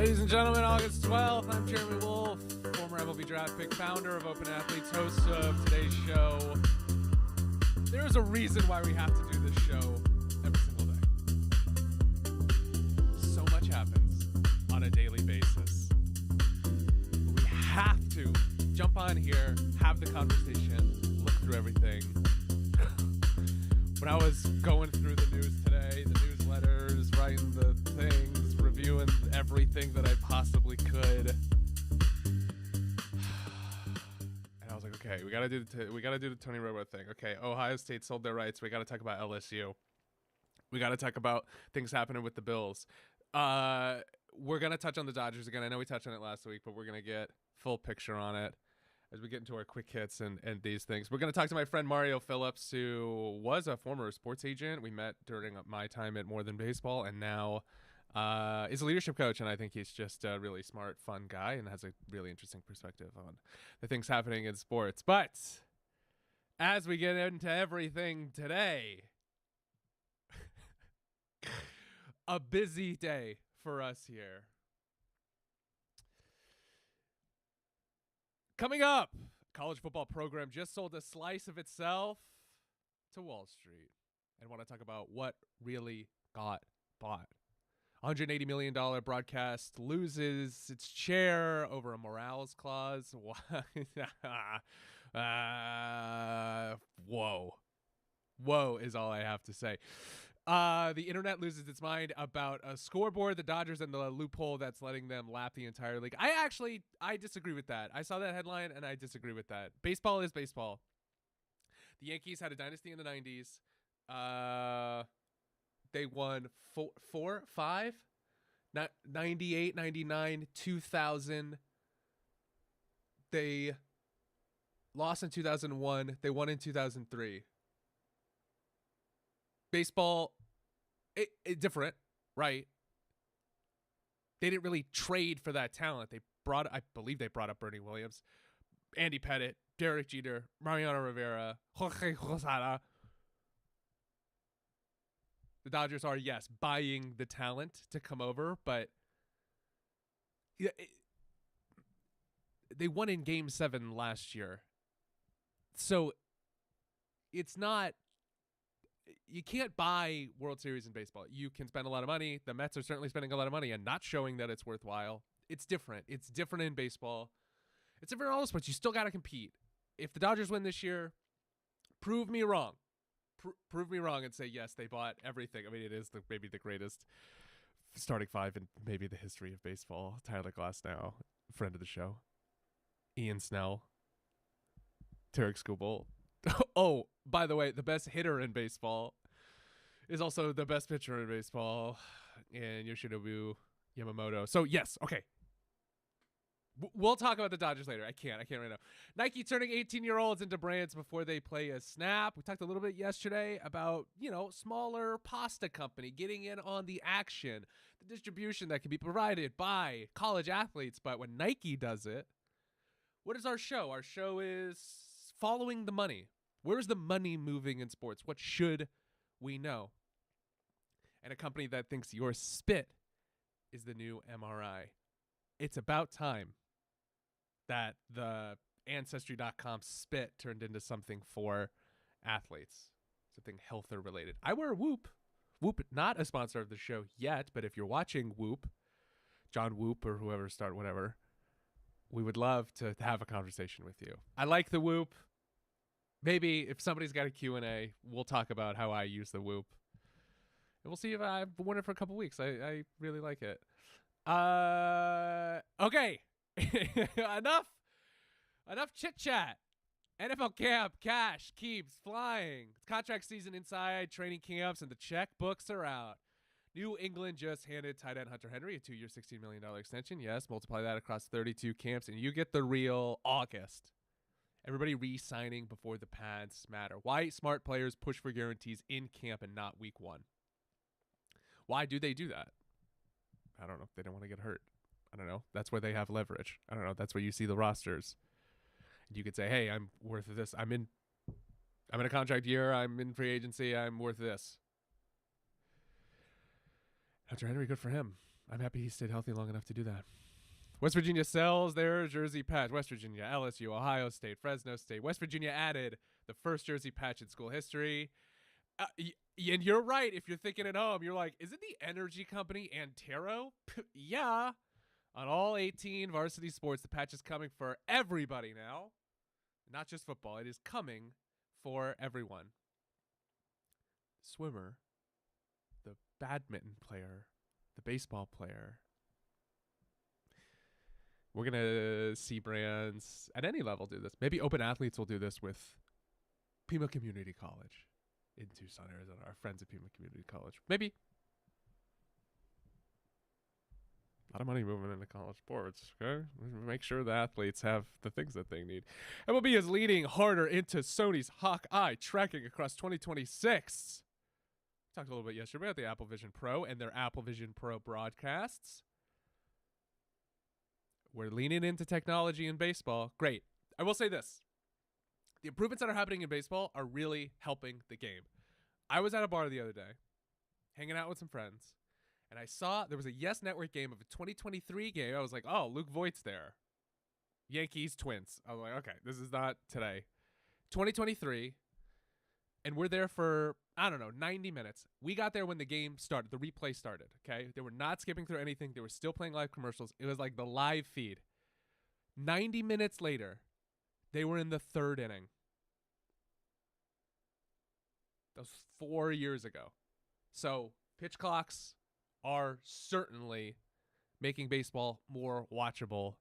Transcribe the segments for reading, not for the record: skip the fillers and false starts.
Ladies and gentlemen, August 12th, I'm Jeremy Wolf, former MLB draft pick, founder of Open Athletes, host of today's show. There is a reason why we have to do this show every single day. So much happens on a daily basis. We have to jump on here, have the conversation, look through everything. When I was going through the news today, the newsletters, writing the things, reviewing everything that I possibly could, and I was like, okay, we gotta do the Tony Romo thing. Okay, Ohio State sold their rights. We gotta talk about LSU. We gotta talk about things happening with the Bills. We're gonna touch on the Dodgers again. I know we touched on it last week, but we're gonna get full picture on it as we get into our quick hits and these things. We're going to talk to my friend Mario Phillips, who was a former sports agent. We met during my time at More Than Baseball, and now is a leadership coach, and I think he's just a really smart, fun guy and has a really interesting perspective on the things happening in sports. But as we get into everything today, a busy day for us here. Coming up, college football program just sold a slice of itself to Wall Street. And want to talk about what really got bought. $180 million broadcast loses its chair over a morals clause. Whoa. Whoa is all I have to say. The internet loses its mind about a scoreboard, the Dodgers, and the loophole that's letting them lap the entire league. I disagree with that. I saw that headline, and I disagree with that. Baseball is baseball. The Yankees had a dynasty in the 90s. They won 98, 99, 2000. They lost in 2001. They won in 2003. Baseball, it different, right? They didn't really trade for that talent. I believe they brought up Bernie Williams, Andy Pettit, Derek Jeter, Mariano Rivera, Jorge Posada. The Dodgers are, yes, buying the talent to come over, but they won in Game 7 last year. So it's not... You can't buy World Series in baseball. You can spend a lot of money. The Mets are certainly spending a lot of money and not showing that it's worthwhile. It's different. It's different in baseball. It's different in all the sports. You still got to compete. If the Dodgers win this year, prove me wrong. Prove me wrong and say, yes, they bought everything. I mean, it is maybe the greatest starting five in maybe the history of baseball. Tyler Glasnow, friend of the show. Ian Snell. Tarek Skubal. Oh, by the way, the best hitter in baseball is also the best pitcher in baseball, and Yoshinobu Yamamoto. So, yes, okay. We'll talk about the Dodgers later. I can't right now. Nike turning 18-year-olds into brands before they play a snap. We talked a little bit yesterday about, smaller pasta company getting in on the action, the distribution that can be provided by college athletes. But when Nike does it, what is our show? Our show is following the money. Where's the money moving in sports? What should we know? And a company that thinks your spit is the new MRI. It's about time that the Ancestry.com spit turned into something for athletes, something health related. I wear Whoop. Whoop, not a sponsor of the show yet, but if you're watching Whoop, John Whoop or whoever whatever, we would love to have a conversation with you. I like the Whoop. Maybe if somebody's got a Q&A, we'll talk about how I use the Whoop. And we'll see if I've worn it for a couple weeks. I really like it. Okay. Enough chit-chat. NFL camp, cash keeps flying. It's contract season inside training camps, and the checkbooks are out. New England just handed tight end Hunter Henry a 2-year, $16 million extension. Yes, multiply that across 32 camps, and you get the real August. Everybody re-signing before the pads matter. Why smart players push for guarantees in camp and not week 1? Why do they do that? I don't know. They don't want to get hurt. I don't know. That's where they have leverage. I don't know. That's where you see the rosters. And you could say, hey, I'm worth this. I'm in a contract year. I'm in free agency. I'm worth this. Hunter Henry, good for him. I'm happy he stayed healthy long enough to do that. West Virginia sells their jersey patch. West Virginia, LSU, Ohio State, Fresno State. West Virginia added the first jersey patch in school history. And you're right. If you're thinking at home, you're like, is it the energy company Antero? Yeah. On all 18 varsity sports, the patch is coming for everybody now. Not just football. It is coming for everyone. Swimmer, the badminton player, the baseball player. We're going to see brands at any level do this. Maybe Open Athletes will do this with Pima Community College in Tucson, Arizona. Our friends at Pima Community College. Maybe. A lot of money moving into college sports. Okay, make sure the athletes have the things that they need. MLB is leaning harder into Sony's Hawkeye tracking across 2026. Talked a little bit yesterday about the Apple Vision Pro and their Apple Vision Pro broadcasts. We're leaning into technology in baseball. Great. I will say this. The improvements that are happening in baseball are really helping the game. I was at a bar the other day, hanging out with some friends, and I saw there was a Yes Network game of a 2023 game. I was like, oh, Luke Voigt's there. Yankees, Twins. I was like, okay, this is not today. 2023, and we're there for, 90 minutes. We got there when the game started, the replay started, okay? They were not skipping through anything. They were still playing live commercials. It was like the live feed. 90 minutes later, they were in the third inning. That was 4 years ago. So pitch clocks are certainly making baseball more watchable.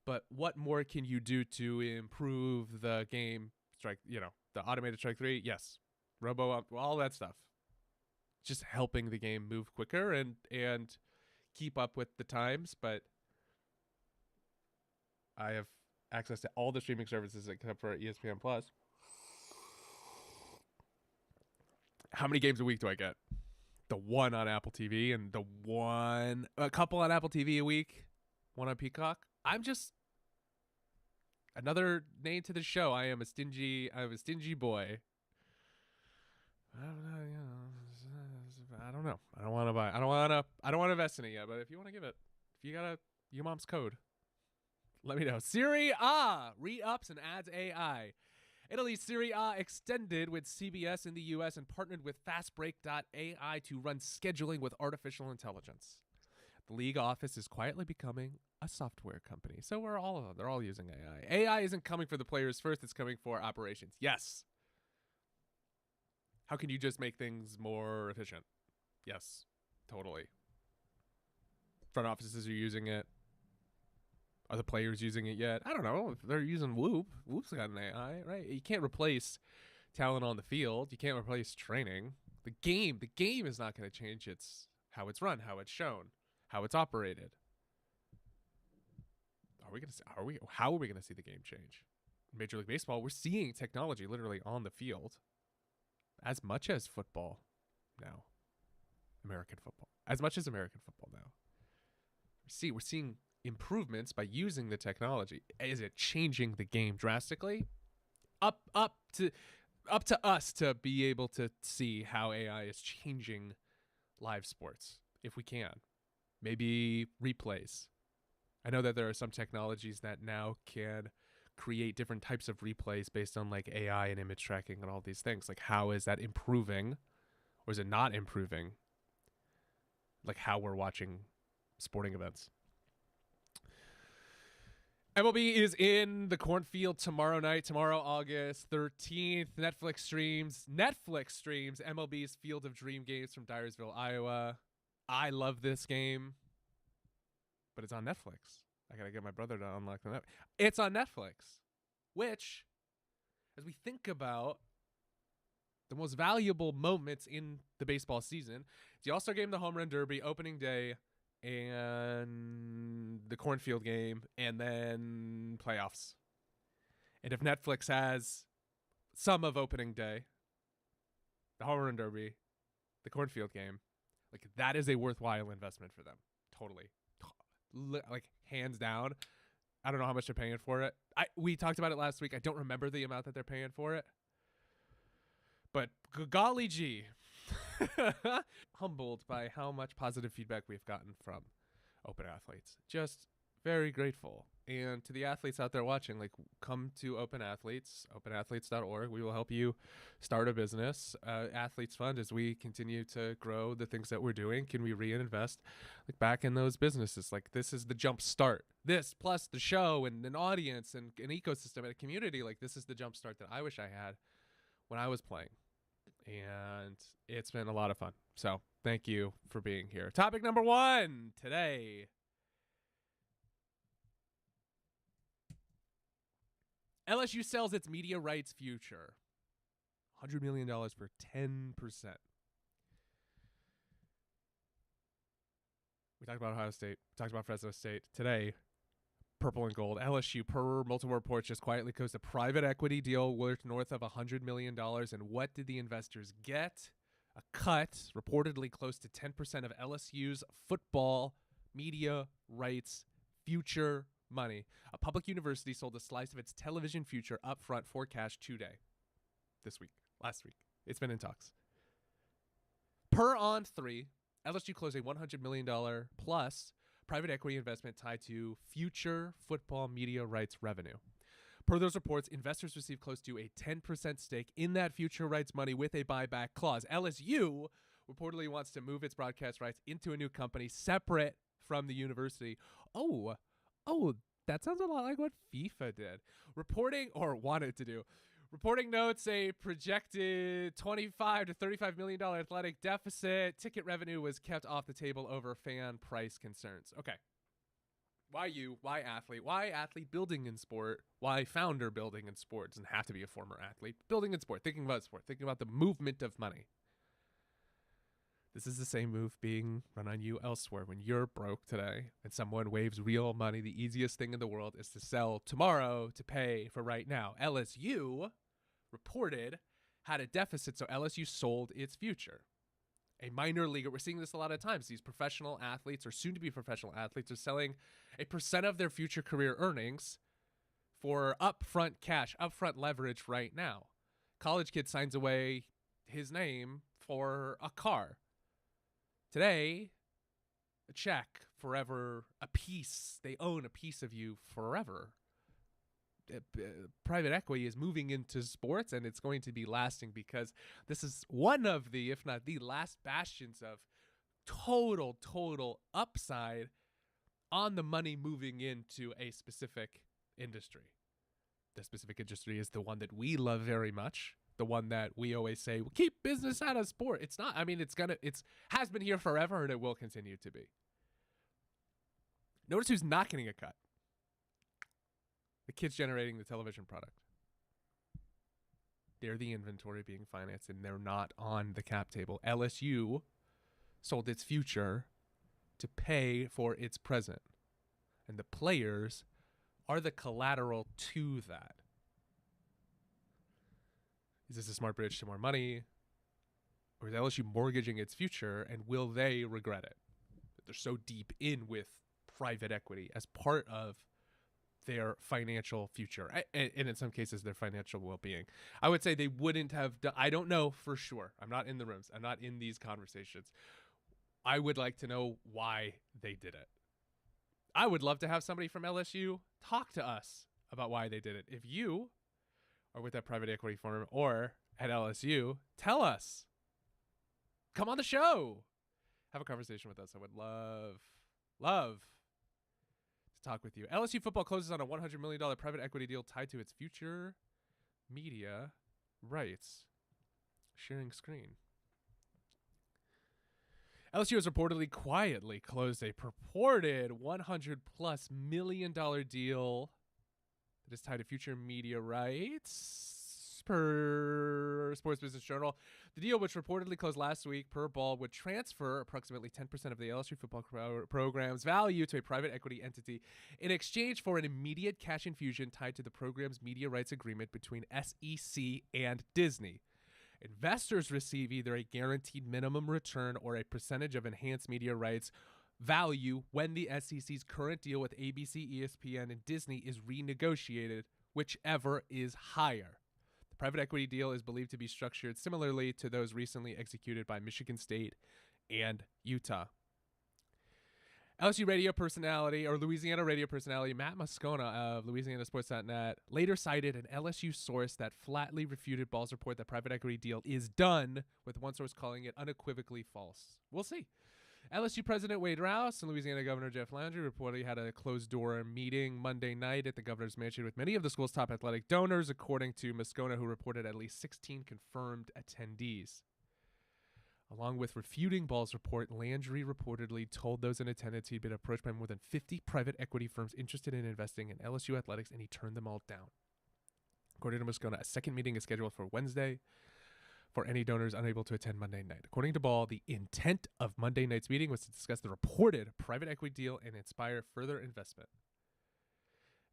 But what more can you do to improve the game? The automated strike three? Yes. Robo, all that stuff. Just helping the game move quicker and keep up with the times. But I have access to all the streaming services except for ESPN Plus. How many games a week do I get? The one on Apple TV and a couple on Apple TV a week, one on Peacock. I'm just another name to the show. I'm a stingy boy. I don't know. I don't want to buy. I don't want to invest in it yet. But if you want to give it, if you got your mom's code, let me know. Serie A re-ups and adds AI. Italy's Serie A extended with CBS in the U.S. and partnered with FastBreak.ai to run scheduling with artificial intelligence. The league office is quietly becoming a software company. So they're all using AI. AI isn't coming for the players first. It's coming for operations. Yes. How can you just make things more efficient? Yes, totally. Front offices are using it. Are the players using it yet? I don't know. If they're using Whoop. Whoop's got an AI, right? You can't replace talent on the field. You can't replace training. The game is not going to change. It's how it's run, how it's shown, how it's operated. How are we going to see the game change? In Major League Baseball, we're seeing technology literally on the field as much as football now. American football. As much as American football now. We're seeing improvements by using the technology. Is it changing the game drastically? Up to us to be able to see how AI is changing live sports, if we can. Maybe replays. I know that there are some technologies that now can create different types of replays based on like AI and image tracking and all these things. Like, how is that improving, or is it not improving? Like how we're watching sporting events. MLB is in the cornfield tomorrow night, August 13th. Netflix streams MLB's Field of Dream games from Dyersville, Iowa. I love this game, but it's on Netflix. I got to get my brother to unlock the net. It's on Netflix, which, as we think about the most valuable moments in the baseball season, it's the All-Star Game, the Home Run Derby, opening day, and the cornfield game, and then playoffs. And if Netflix has some of opening day, the Home Run Derby, the cornfield game, like, that is a worthwhile investment for them. Totally. Like, hands down. I don't know how much they're paying for it. We talked about it last week. I don't remember the amount that they're paying for it. But golly gee, Humbled by how much positive feedback we've gotten from open athletes. Just very grateful. And to the athletes out there watching, like, come to Open Athletes, openathletes.org. We will help you start a business. Athletes Fund, as we continue to grow the things that we're doing, can we reinvest like back in those businesses? Like, this is the jump start. This plus the show and an audience and an ecosystem and a community. Like, this is the jump start that I wish I had when I was playing. And it's been a lot of fun. So thank you for being here. Topic number 1 today. LSU sells its media rights future. $100 million for 10%. We talked about Ohio State. We talked about Fresno State. Today, purple and gold. LSU, per multiple reports, just quietly closed a private equity deal worth north of $100 million. And what did the investors get? A cut, reportedly close to 10% of LSU's football media rights future money. A public university sold a slice of its television future up front for cash today. Last week. It's been in talks. Per On3, LSU closed a $100 million plus private equity investment tied to future football media rights revenue. Per those reports, investors received close to a 10% stake in that future rights money with a buyback clause. LSU reportedly wants to move its broadcast rights into a new company separate from the university. Oh, that sounds a lot like what FIFA did. Wanted to do. Reporting notes a projected $25 to $35 million athletic deficit. Ticket revenue was kept off the table over fan price concerns. Okay. Why you? Why athlete? Why athlete building in sport? Why founder building in sport? Doesn't have to be a former athlete. Building in sport, thinking about the movement of money. This is the same move being run on you elsewhere. When you're broke today and someone waves real money, the easiest thing in the world is to sell tomorrow to pay for right now. LSU reported had a deficit, so LSU sold its future. A minor leaguer, we're seeing this a lot of times. These professional athletes or soon-to-be professional athletes are selling a percent of their future career earnings for upfront cash, upfront leverage right now. College kid signs away his name for a car. Today, a check forever, a piece. They own a piece of you forever. Private equity is moving into sports, and it's going to be lasting because this is one of the, if not the last bastions of total upside on the money moving into a specific industry. The specific industry is the one that we love very much. The one that we always say, well, keep business out of sport. It's not. I mean, it's has been here forever, and it will continue to be. Notice who's not getting a cut. The kids generating the television product. They're the inventory being financed, and they're not on the cap table. LSU sold its future to pay for its present, and the players are the collateral to that. Is this a smart bridge to more money? Or is LSU mortgaging its future, and will they regret it? They're so deep in with private equity as part of their financial future, and in some cases, their financial well-being. I would say they wouldn't have done, I don't know for sure. I'm not in the rooms. I'm not in these conversations. I would like to know why they did it. I would love to have somebody from LSU talk to us about why they did it. If you or with that private equity firm or at LSU, tell us. Come on the show. Have a conversation with us. I would love to talk with you. LSU football closes on a $100 million private equity deal tied to its future media rights. Sharing screen. LSU has reportedly quietly closed a purported $100+ million deal that is tied to future media rights, per Sports Business Journal. The deal, which reportedly closed last week per Ball, would transfer approximately 10% of the LSU football program's value to a private equity entity in exchange for an immediate cash infusion tied to the program's media rights agreement between SEC and Disney. Investors receive either a guaranteed minimum return or a percentage of enhanced media rights value when the SEC's current deal with ABC, ESPN, and Disney is renegotiated, whichever is higher. The private equity deal is believed to be structured similarly to those recently executed by Michigan State and Utah. LSU radio personality, or Louisiana radio personality, Matt Moscona of LouisianaSports.net later cited an LSU source that flatly refuted Ball's report that private equity deal is done, with one source calling it unequivocally false. We'll see. LSU President Wade Rouse and Louisiana Governor Jeff Landry reportedly had a closed-door meeting Monday night at the governor's mansion with many of the school's top athletic donors, according to Moscona, who reported at least 16 confirmed attendees. Along with refuting Ball's report, Landry reportedly told those in attendance he'd been approached by more than 50 private equity firms interested in investing in LSU athletics, and he turned them all down. According to Moscona, a second meeting is scheduled for Wednesday for any donors unable to attend Monday night. According to Ball, the intent of Monday night's meeting was to discuss the reported private equity deal and inspire further investment.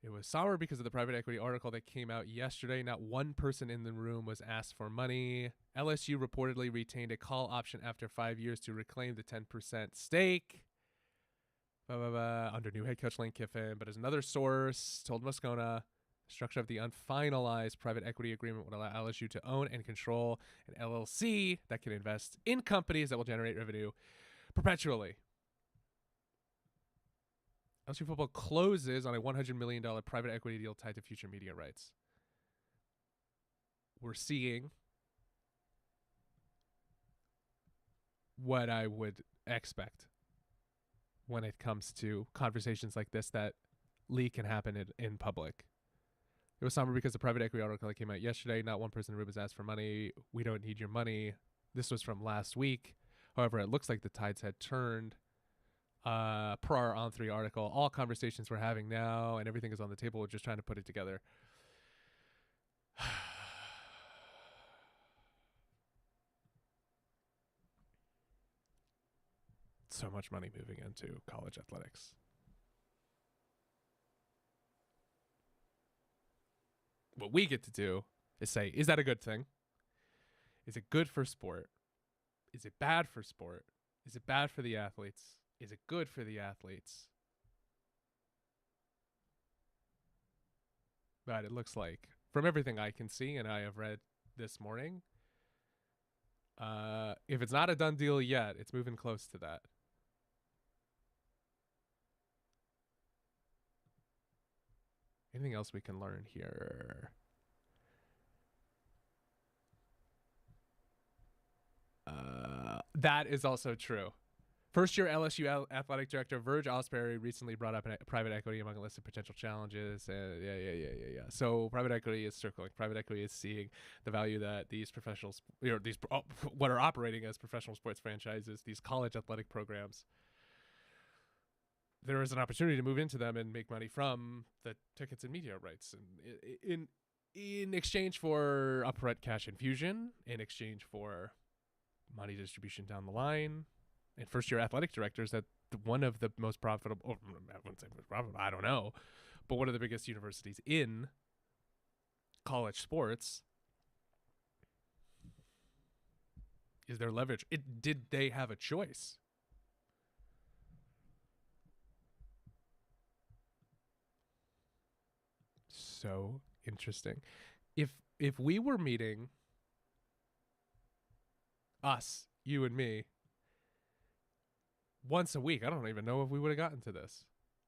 It was sour because of the private equity article that came out yesterday. Not one person in the room was asked for money. LSU reportedly retained a call option after 5 years to reclaim the 10% stake under new head coach Lane Kiffin. But as another source told Moscona, the structure of the unfinalized private equity agreement would allow LSU to own and control an LLC that can invest in companies that will generate revenue perpetually. LSU football closes on a $100 million private equity deal tied to future media rights. We're seeing what I would expect when it comes to conversations like this that leak and happen in public. It was somber because the private equity article that came out yesterday, not one person in the room has asked for money. We don't need your money. This was from last week. However, it looks like the tides had turned. Per our On3 article, all conversations we're having now and everything is on the table. We're just trying to put it together. So much money moving into college athletics. What we get to do is say, is that a good thing? Is it good for sport? Is it bad for sport? Is it bad for the athletes? Is it good for the athletes? But it looks like, from everything I can see and I have read this morning, if it's not a done deal yet, it's moving close to that. Anything else we can learn here? That is also true. First-year LSU athletic director Verge Osprey recently brought up private equity among a list of potential challenges. Yeah. So private equity is circling. Private equity is seeing the value that these professionals, what are operating as professional sports franchises, these college athletic programs, there is an opportunity to move into them and make money from the tickets and media rights, and in exchange for upfront cash infusion, in exchange for money distribution down the line. And first-year athletic directors at one of the most profitable, I wouldn't say most profitable, I don't know, but one of the biggest universities in college sports, is their leverage. Did they have a choice? So interesting. If we were meeting, us, you and me, once a week, I don't even know if we would have gotten to this.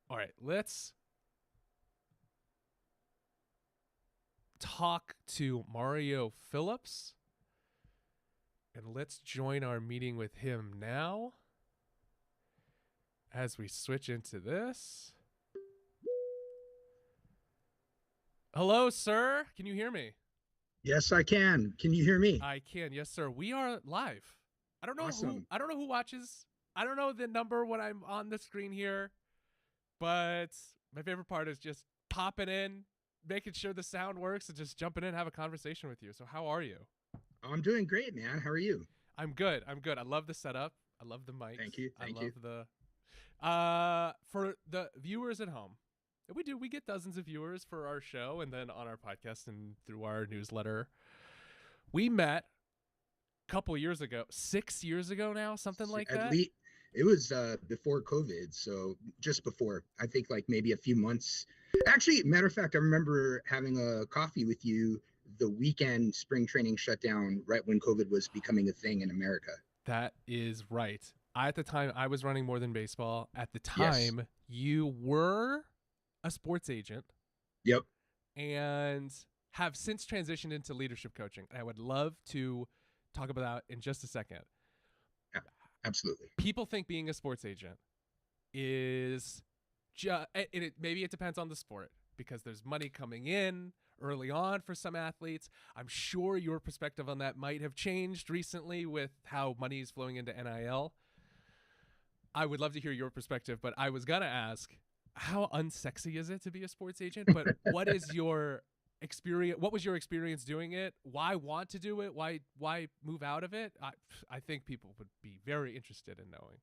All right, let's talk to Mario Phillips, and let's join our meeting with him now as we switch into this. Hello, sir. Can you hear me? Yes, I can. Can you hear me? I can. Yes, sir. We are live. I don't know Awesome. I don't know who watches. I don't know the number when I'm on the screen here, but my favorite part is just popping in, making sure the sound works, and just jumping in and have a conversation with you. So how are you? I'm doing great, man. How are you? I'm good. I love the setup. I love the mics. Thank you. I love for the viewers at home. We get dozens of viewers for our show and then on our podcast and through our newsletter. We met a couple years ago, 6 years ago now, something like that. At least it was before COVID, so just before. I think like maybe a few months. Actually, matter of fact, I remember having a coffee with you the weekend spring training shut down right when COVID was becoming a thing in America. That is right. At the time, I was running more than baseball. At the Yes. time, you were a sports agent Yep. and have since transitioned into leadership coaching. I would love to talk about that in just a second. Absolutely. People think being a sports agent is maybe it depends on the sport because there's money coming in early on for some athletes. I'm sure your perspective on that might have changed recently with how money is flowing into NIL. I would love to hear your perspective, but I was gonna ask, how unsexy is it to be a sports agent? But what is your experience? What was your experience doing it? Why want to do it? Why move out of it? I think people would be very interested in knowing.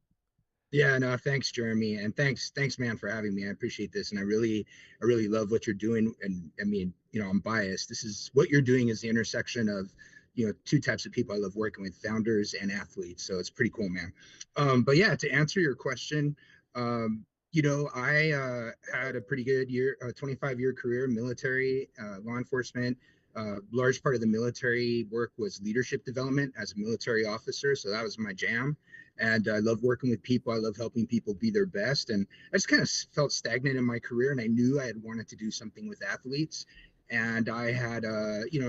Yeah, no, thanks, Jeremy, and thanks, man, for having me. I appreciate this, and I really love what you're doing. And I mean, I'm biased. This is what you're doing is the intersection of, two types of people I love working with: founders and athletes. So it's pretty cool, man. But yeah, to answer your question, I had a pretty good year, 25-year career, military, law enforcement. Large part of the military work was leadership development as a military officer, so that was my jam. And I love working with people. I love helping people be their best. And I just kind of felt stagnant in my career, and I knew I had wanted to do something with athletes. And I had,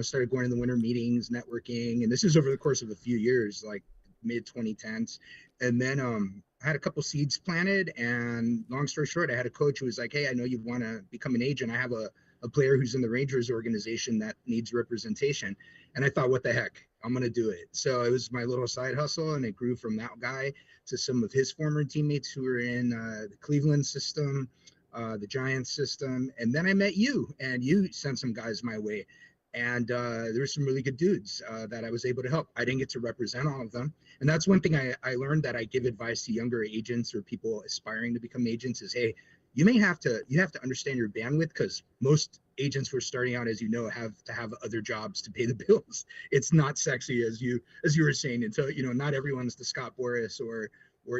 started going to the winter meetings, networking, and this is over the course of a few years, like mid 2010s. And then I had a couple seeds planted. And long story short, I had a coach who was like, "Hey, I know you want to become an agent. I have a player who's in the Rangers organization that needs representation." And I thought, what the heck? I'm going to do it. So it was my little side hustle, and it grew from that guy to some of his former teammates who were in the Cleveland system, the Giants system. And then I met you, and you sent some guys my way. And there were some really good dudes that I was able to help. I didn't get to represent all of them. And that's one thing I learned that I give advice to younger agents or people aspiring to become agents is, hey, you have to understand your bandwidth, because most agents who are starting out, as you know, have to have other jobs to pay the bills. It's not sexy, as you were saying. And so, not everyone's the Scott Boras or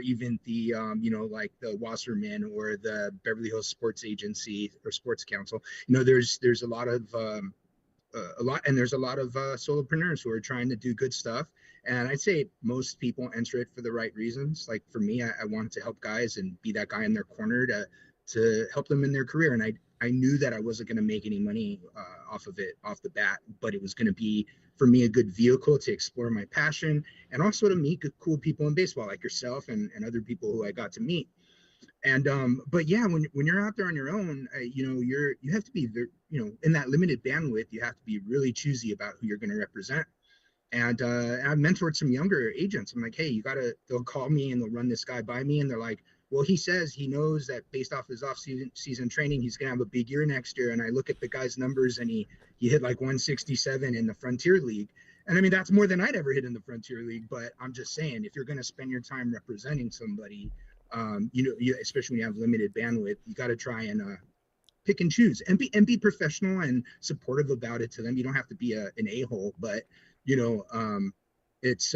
even the like the Wasserman or the Beverly Hills Sports Agency or Sports Council. There's there's a lot of solopreneurs who are trying to do good stuff. And I'd say most people enter it for the right reasons. Like for me, I wanted to help guys and be that guy in their corner to help them in their career. And I knew that I wasn't going to make any money off of it off the bat, but it was going to be for me a good vehicle to explore my passion and also to meet good, cool people in baseball like yourself and other people who I got to meet. And but yeah, when you're out there on your own, you have to be in that limited bandwidth, you have to be really choosy about who you're going to represent. And I've mentored some younger agents. I'm like, hey, they'll call me and they'll run this guy by me. And they're like, well, he says he knows that based off his season training, he's going to have a big year next year. And I look at the guy's numbers, and he hit like 167 in the Frontier League. And I mean, that's more than I'd ever hit in the Frontier League. But I'm just saying, if you're going to spend your time representing somebody, especially when you have limited bandwidth, you got to try and pick and choose and be professional and supportive about it to them. You don't have to be an a-hole, but it's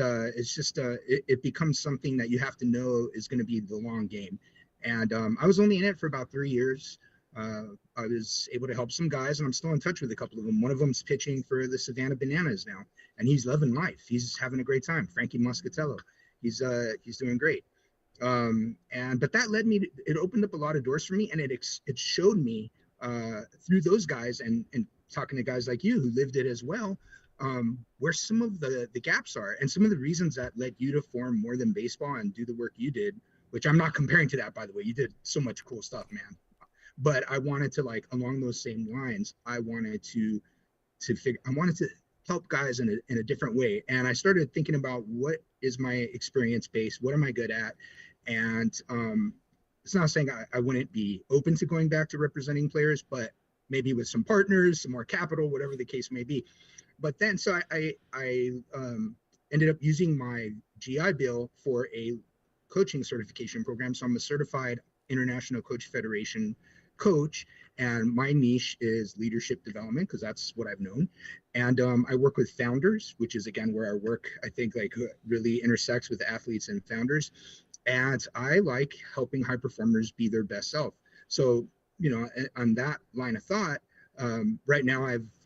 just it becomes something that you have to know is going to be the long game. And I was only in it for about 3 years. I was able to help some guys, and I'm still in touch with a couple of them. One of them's pitching for the Savannah Bananas now, and he's loving life. He's having a great time. Frankie Muscatello, he's doing great. But that led me to, it opened up a lot of doors for me, and it showed me through those guys and talking to guys like you who lived it as well, where some of the gaps are and some of the reasons that led you to form More Than Baseball and do the work you did, which I'm not comparing to that, by the way. You did so much cool stuff, man. But I wanted to, like, along those same lines, I wanted to help guys in a different way. And I started thinking about what is my experience base, what am I good at? And it's not saying I wouldn't be open to going back to representing players, but maybe with some partners, some more capital, whatever the case may be. But then, so I ended up using my GI Bill for a coaching certification program. So I'm a certified International Coach Federation coach, and my niche is leadership development because that's what I've known. And I work with founders, which is again where our work I think like really intersects with athletes and founders. And I like helping high performers be their best self. So on that line of thought, right now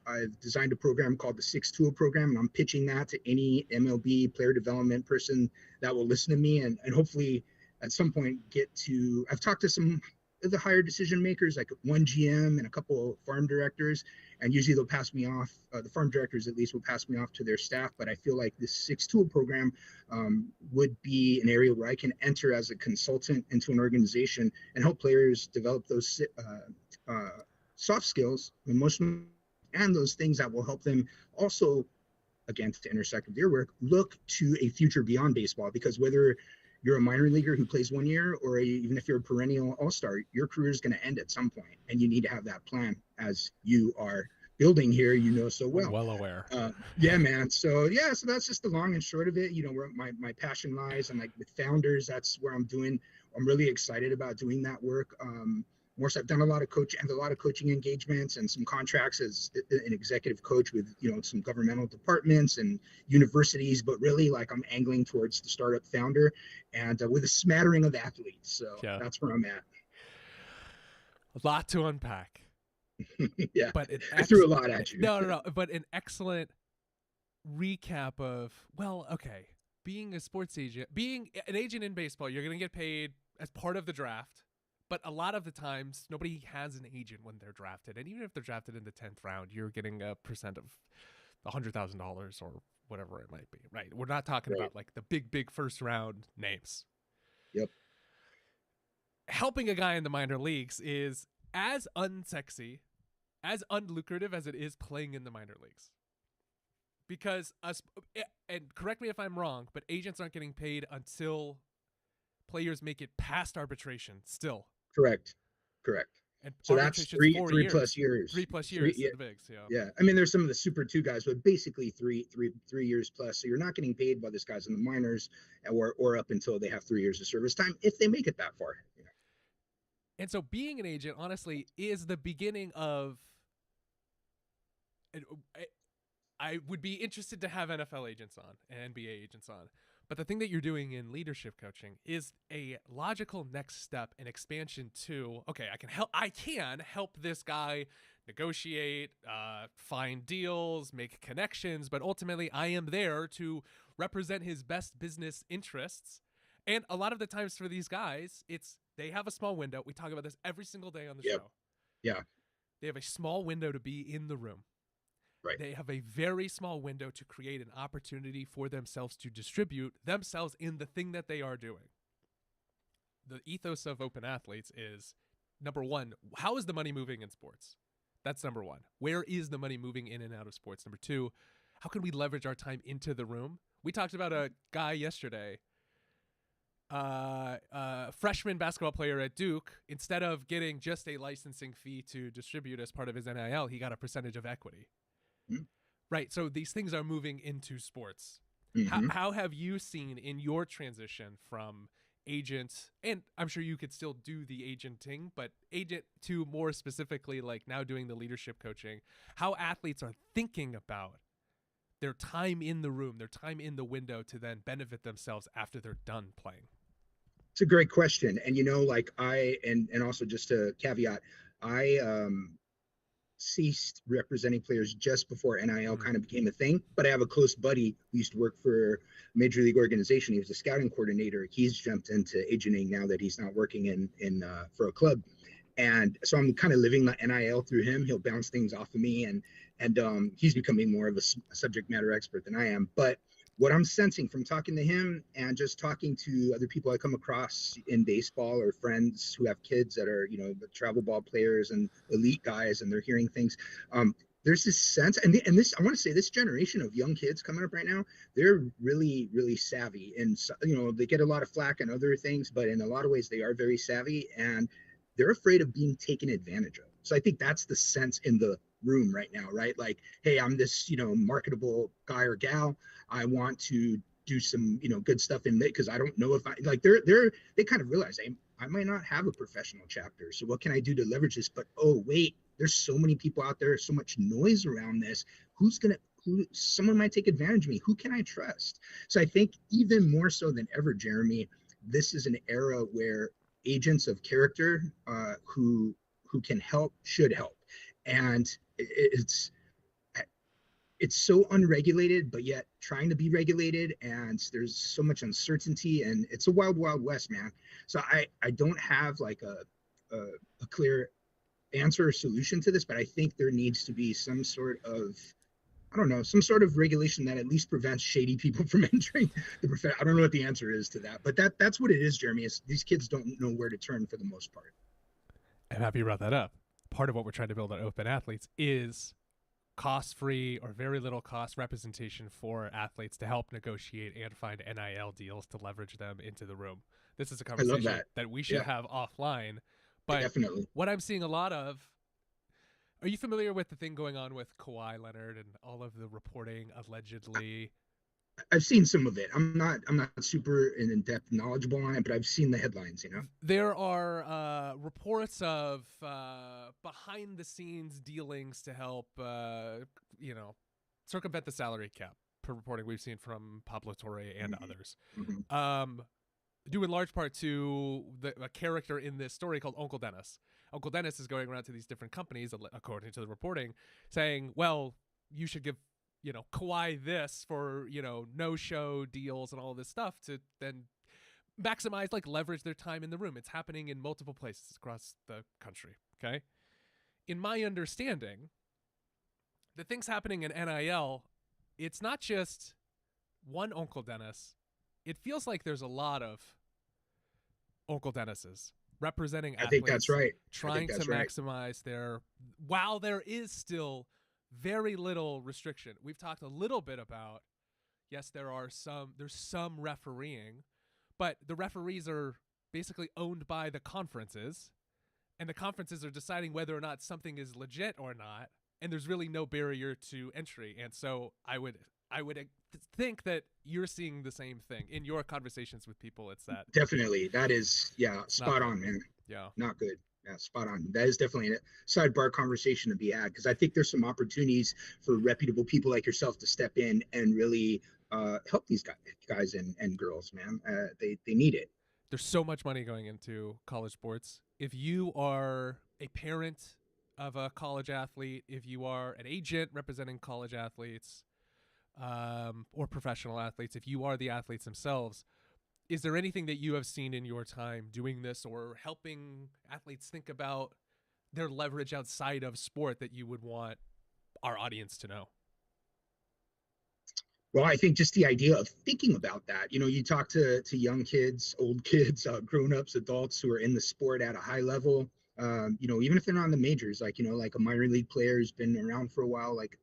I've designed a program called the 6 Tool program, and I'm pitching that to any MLB player development person that will listen to me, and hopefully at some point get to. I've talked to some of the higher decision makers, like one GM and a couple farm directors, and usually they'll pass me off. The farm directors, at least, will pass me off to their staff. But I feel like this 6 Tool program would be an area where I can enter as a consultant into an organization and help players develop those soft skills, emotional, and those things that will help them also, again, to intersect with your work, look to a future beyond baseball. Because whether you're a minor leaguer who plays 1 year, or even if you're a perennial all-star, your career is going to end at some point, and you need to have that plan, as you are building here, so well. Well aware. Yeah, man. So that's just the long and short of it. Where my passion lies, and like with founders, that's where I'm really excited about doing that work. More so, I've done a lot of coaching engagements and some contracts as an executive coach with some governmental departments and universities, but really, like, I'm angling towards the startup founder, and with a smattering of athletes. So that's where I'm at. A lot to unpack. Yeah, but I threw a lot at you. No. But an excellent recap of, being a sports agent, being an agent in baseball, you're going to get paid as part of the draft. But a lot of the times, nobody has an agent when they're drafted. And even if they're drafted in the 10th round, you're getting a percent of $100,000 or whatever it might be, right? We're not talking about like the big first round names. Yep. Helping a guy in the minor leagues is as unsexy, as unlucrative as it is playing in the minor leagues. Because and correct me if I'm wrong, but agents aren't getting paid until players make it past arbitration still. Correct. And so that's three plus years. 3+ years in the bigs. Yeah. I mean, there's some of the Super 2 guys, but basically 3 years plus. So you're not getting paid by these guys in the minors, or up until they have 3 years of service time, if they make it that far. And so being an agent, honestly, is the beginning of. I would be interested to have NFL agents on and NBA agents on. But the thing that you're doing in leadership coaching is a logical next step and expansion to, I can help this guy negotiate, find deals, make connections, but ultimately I am there to represent his best business interests. And a lot of the times for these guys, they have a small window. We talk about this every single day on the show. Yeah. They have a small window to be in the room. Right. They have a very small window to create an opportunity for themselves to distribute themselves in the thing that they are doing. The ethos of Open Athletes is, number one, how is the money moving in sports? That's number one. Where is the money moving in and out of sports? Number two, how can we leverage our time into the room? We talked about a guy yesterday, freshman basketball player at Duke. Instead of getting just a licensing fee to distribute as part of his NIL, he got a percentage of equity. Mm-hmm. Right. So these things are moving into sports. Mm-hmm. How have you seen in your transition from agent, and I'm sure you could still do the agenting, but agent to more specifically, like now doing the leadership coaching, how athletes are thinking about their time in the room, their time in the window to then benefit themselves after they're done playing? It's a great question. And, and also just a caveat, I ceased representing players just before NIL kind of became a thing. But I have a close buddy who used to work for a major league organization. He was a scouting coordinator. He's jumped into agenting now that he's not working in for a club. And so I'm kind of living the NIL through him. He'll bounce things off of me, and he's becoming more of a subject matter expert than I am. But what I'm sensing from talking to him and just talking to other people I come across in baseball, or friends who have kids that are, the travel ball players and elite guys, and they're hearing things. There's this sense, and this, I want to say, this generation of young kids coming up right now, they're really, really savvy. And, they get a lot of flack and other things, but in a lot of ways they are very savvy, and they're afraid of being taken advantage of. So I think that's the sense in the room right now, right? Like, hey, I'm this, marketable guy or gal. I want to do some, good stuff in it, because I don't know if they kind of realize I might not have a professional chapter. So what can I do to leverage this? But, oh, wait, there's so many people out there, so much noise around this. Someone might take advantage of me. Who can I trust? So I think even more so than ever, Jeremy, this is an era where agents of character who can help should help. And it's it's so unregulated, but yet trying to be regulated, and there's so much uncertainty, and it's a wild, wild west, man. So I don't have like a, a clear answer or solution to this, but I think there needs to be some sort of, I don't know, some sort of regulation that at least prevents shady people from entering the profession. I don't know what the answer is to that, but that's what it is, Jeremy. Is these kids don't know where to turn for the most part. I'm happy you brought that up. Part of what we're trying to build at Open Athletes is cost free or very little cost representation for athletes to help negotiate and find NIL deals to leverage them into the room. This is a I love conversation that. that we should Yeah, have offline. But definitely. what I'm seeing a lot of, are you familiar with the thing going on with Kawhi Leonard and all of the reporting allegedly? I've seen some of it. I'm not super in depth knowledgeable on it, but I've seen the headlines. There are reports of behind the scenes dealings to help, you know, circumvent the salary cap, per reporting we've seen from Pablo Torre and Mm-hmm. others. Mm-hmm. Um, due in large part to a character in this story called Uncle Dennis. Uncle Dennis is going around to these different companies, according to the reporting, saying, well, you should give, Kawhi this for, no-show deals and all this stuff to then maximize, like, leverage their time in the room. It's happening in multiple places across the country, okay? In my understanding, the things happening in NIL, it's not just one Uncle Dennis. It feels like there's a lot of Uncle Dennis's representing I think that's athletes, right. I think trying to that's right. maximize their, while there is still very little restriction. We've talked a little bit about, yes, there's some refereeing, but the referees are basically owned by the conferences, and the conferences are deciding whether or not something is legit or not, and there's really no barrier to entry. And so I would think that you're seeing the same thing in your conversations with people. It's that Definitely. That is, yeah, it's not spot good. on, man. Yeah. Not good. Yeah, spot on. That is definitely a sidebar conversation to be had, because I think there's some opportunities for reputable people like yourself to step in and really help these guys and girls, man. They need it. There's so much money going into college sports. If you are a parent of a college athlete, if you are an agent representing college athletes, or professional athletes, if you are the athletes themselves, is there anything that you have seen in your time doing this or helping athletes think about their leverage outside of sport that you would want our audience to know? Well, I think just the idea of thinking about that, you talk to young kids, old kids, grown-ups, adults who are in the sport at a high level. Even if they're not in the majors, like a minor league player who's been around for a while, like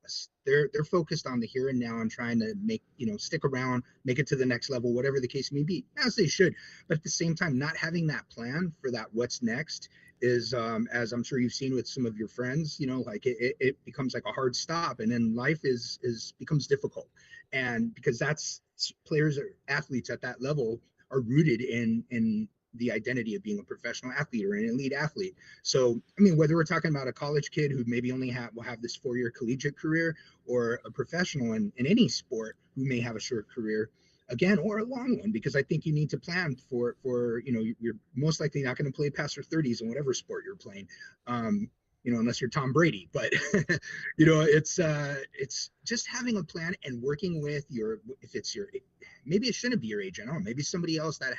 they're focused on the here and now and trying to make, stick around, make it to the next level, whatever the case may be, as they should. But at the same time, not having that plan for that what's next is, as I'm sure you've seen with some of your friends, like it becomes like a hard stop, and then life is becomes difficult. And because that's players or athletes at that level are rooted in the identity of being a professional athlete or an elite athlete. So, I mean, whether we're talking about a college kid who maybe will have this 4-year collegiate career, or a professional in any sport who may have a short career, again, or a long one, because I think you need to plan for you're most likely not going to play past your 30s in whatever sport you're playing. Unless you're Tom Brady. But it's just having a plan and working with if it's your, maybe it shouldn't be your agent. I don't know, maybe somebody else that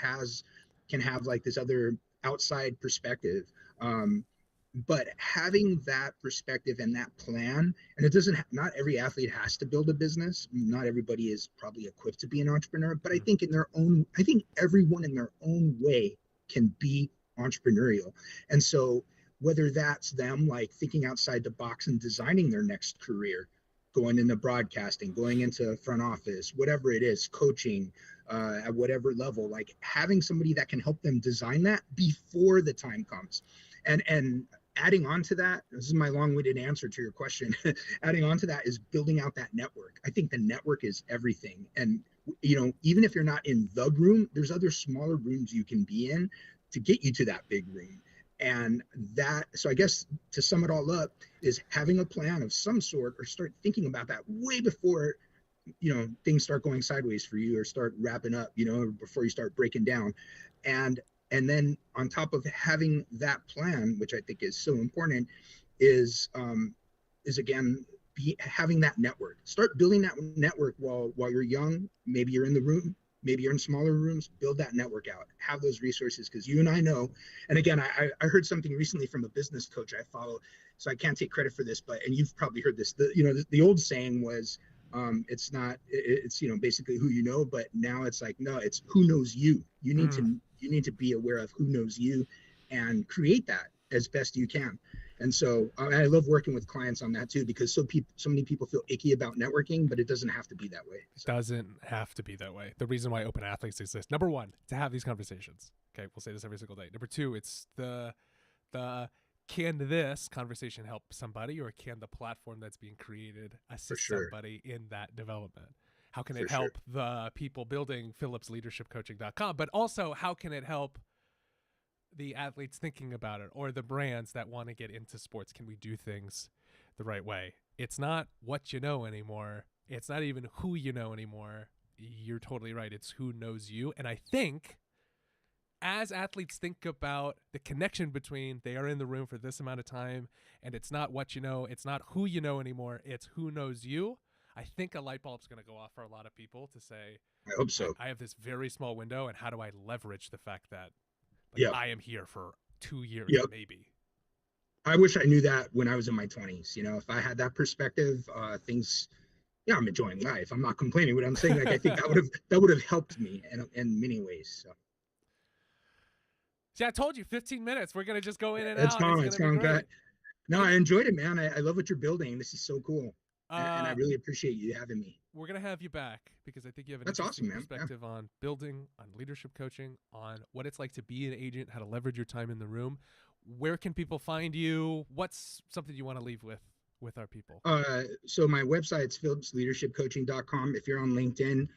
can have like this other outside perspective. But having that perspective and that plan, and it doesn't, not every athlete has to build a business. Not everybody is probably equipped to be an entrepreneur, but Mm. I think everyone in their own way can be entrepreneurial. And so whether that's them like thinking outside the box and designing their next career, going into broadcasting, going into front office, whatever it is, coaching, at whatever level, like having somebody that can help them design that before the time comes. And adding on to that, this is my long-winded answer to your question. Adding on to that is building out that network. I think the network is everything. And even if you're not in the room, there's other smaller rooms you can be in to get you to that big room. And so I guess to sum it all up is having a plan of some sort, or start thinking about that way before things start going sideways for you, or start wrapping up, before you start breaking down. And then on top of having that plan, which I think is so important, is again having that network. Start building that network while you're young. Maybe you're in the room, maybe you're in smaller rooms. Build that network out. Have those resources, because you and I know. And again, I heard something recently from a business coach I follow, so I can't take credit for this, but and you've probably heard this. The old saying was, it's not it's basically who you know, but now it's like, no, it's who knows you. You need to be aware of who knows you and create that as best you can. And so I love working with clients on that too, because so many people feel icky about networking, but it doesn't have to be that way. So. It doesn't have to be that way. The reason why Open Athletes exists, number one, to have these conversations. Okay, we'll say this every single day. Number two, it's the can this conversation help somebody, or can the platform that's being created assist somebody in that development? How can it help the people building phillipsleadershipcoaching.com, but also how can it help the athletes thinking about it, or the brands that want to get into sports? Can we do things the right way? It's not what you know anymore. It's not even who you know anymore. You're totally right. It's who knows you. And I think as athletes think about the connection between they are in the room for this amount of time, and it's not what you know, it's not who you know anymore, it's who knows you, I think a light bulb's going to go off for a lot of people to say, I hope so. I have this very small window, and how do I leverage the fact that I am here for 2 years, maybe. I wish I knew that when I was in my 20s. If I had that perspective, things, I'm enjoying life. I'm not complaining. What I'm saying, like, I think that would have helped me in many ways. So. See, I told you, 15 minutes. We're gonna just go in and out. It's gonna be great. No, I enjoyed it, man. I love what you're building. This is so cool, and I really appreciate you having me. We're gonna have you back, because I think you have an interesting perspective on building, on leadership coaching, on what it's like to be an agent, how to leverage your time in the room. Where can people find you? What's something you want to leave with our people? So my website's phillipsleadershipcoaching.com. If you're on LinkedIn,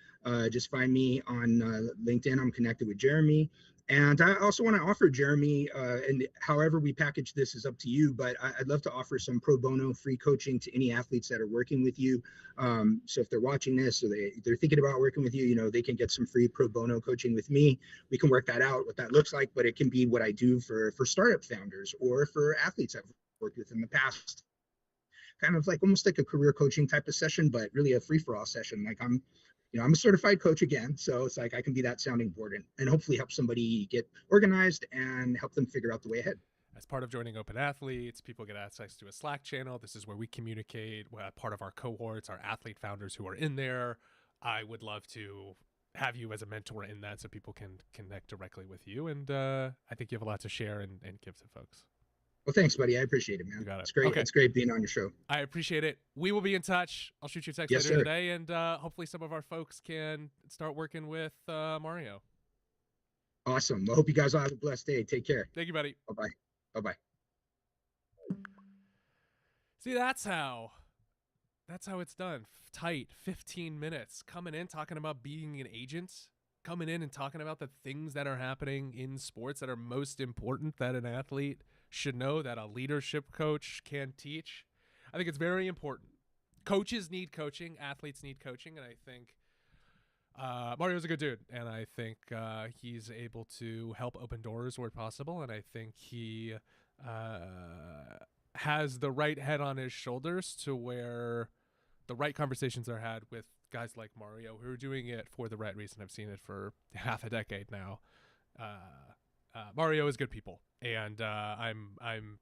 just find me on LinkedIn. I'm connected with Jeremy. And I also want to offer Jeremy, and however we package this is up to you, but I'd love to offer some pro bono free coaching to any athletes that are working with you. So if they're watching this, or they're thinking about working with you, they can get some free pro bono coaching with me. We can work that out, what that looks like, but it can be what I do for startup founders or for athletes I've worked with in the past. Kind of like almost like a career coaching type of session, but really a free-for-all session. Like I'm a certified coach again, so it's like I can be that sounding board and hopefully help somebody get organized and help them figure out the way ahead. As part of joining Open Athletes, people get access to a Slack channel. This is where we communicate. Part of our cohorts, our athlete founders who are in there. I would love to have you as a mentor in that, so people can connect directly with you. And I think you have a lot to share and give to folks. Well, thanks, buddy. I appreciate it, man. You got it. It's great. Okay. It's great being on your show. I appreciate it. We will be in touch. I'll shoot you a text later today, and hopefully some of our folks can start working with Mario. Awesome. I hope you guys all have a blessed day. Take care. Thank you, buddy. Bye-bye. Bye-bye. See, that's how it's done. Tight, 15 minutes. Coming in, talking about being an agent. Coming in and talking about the things that are happening in sports that are most important that an athlete should know, that a leadership coach can teach. I think it's very important. Coaches need coaching. Athletes need coaching. And I think Mario's a good dude. And I think he's able to help open doors where possible. And I think he has the right head on his shoulders to where the right conversations are had with guys like Mario, who are doing it for the right reason. I've seen it for half a decade now. Mario is good people, and I'm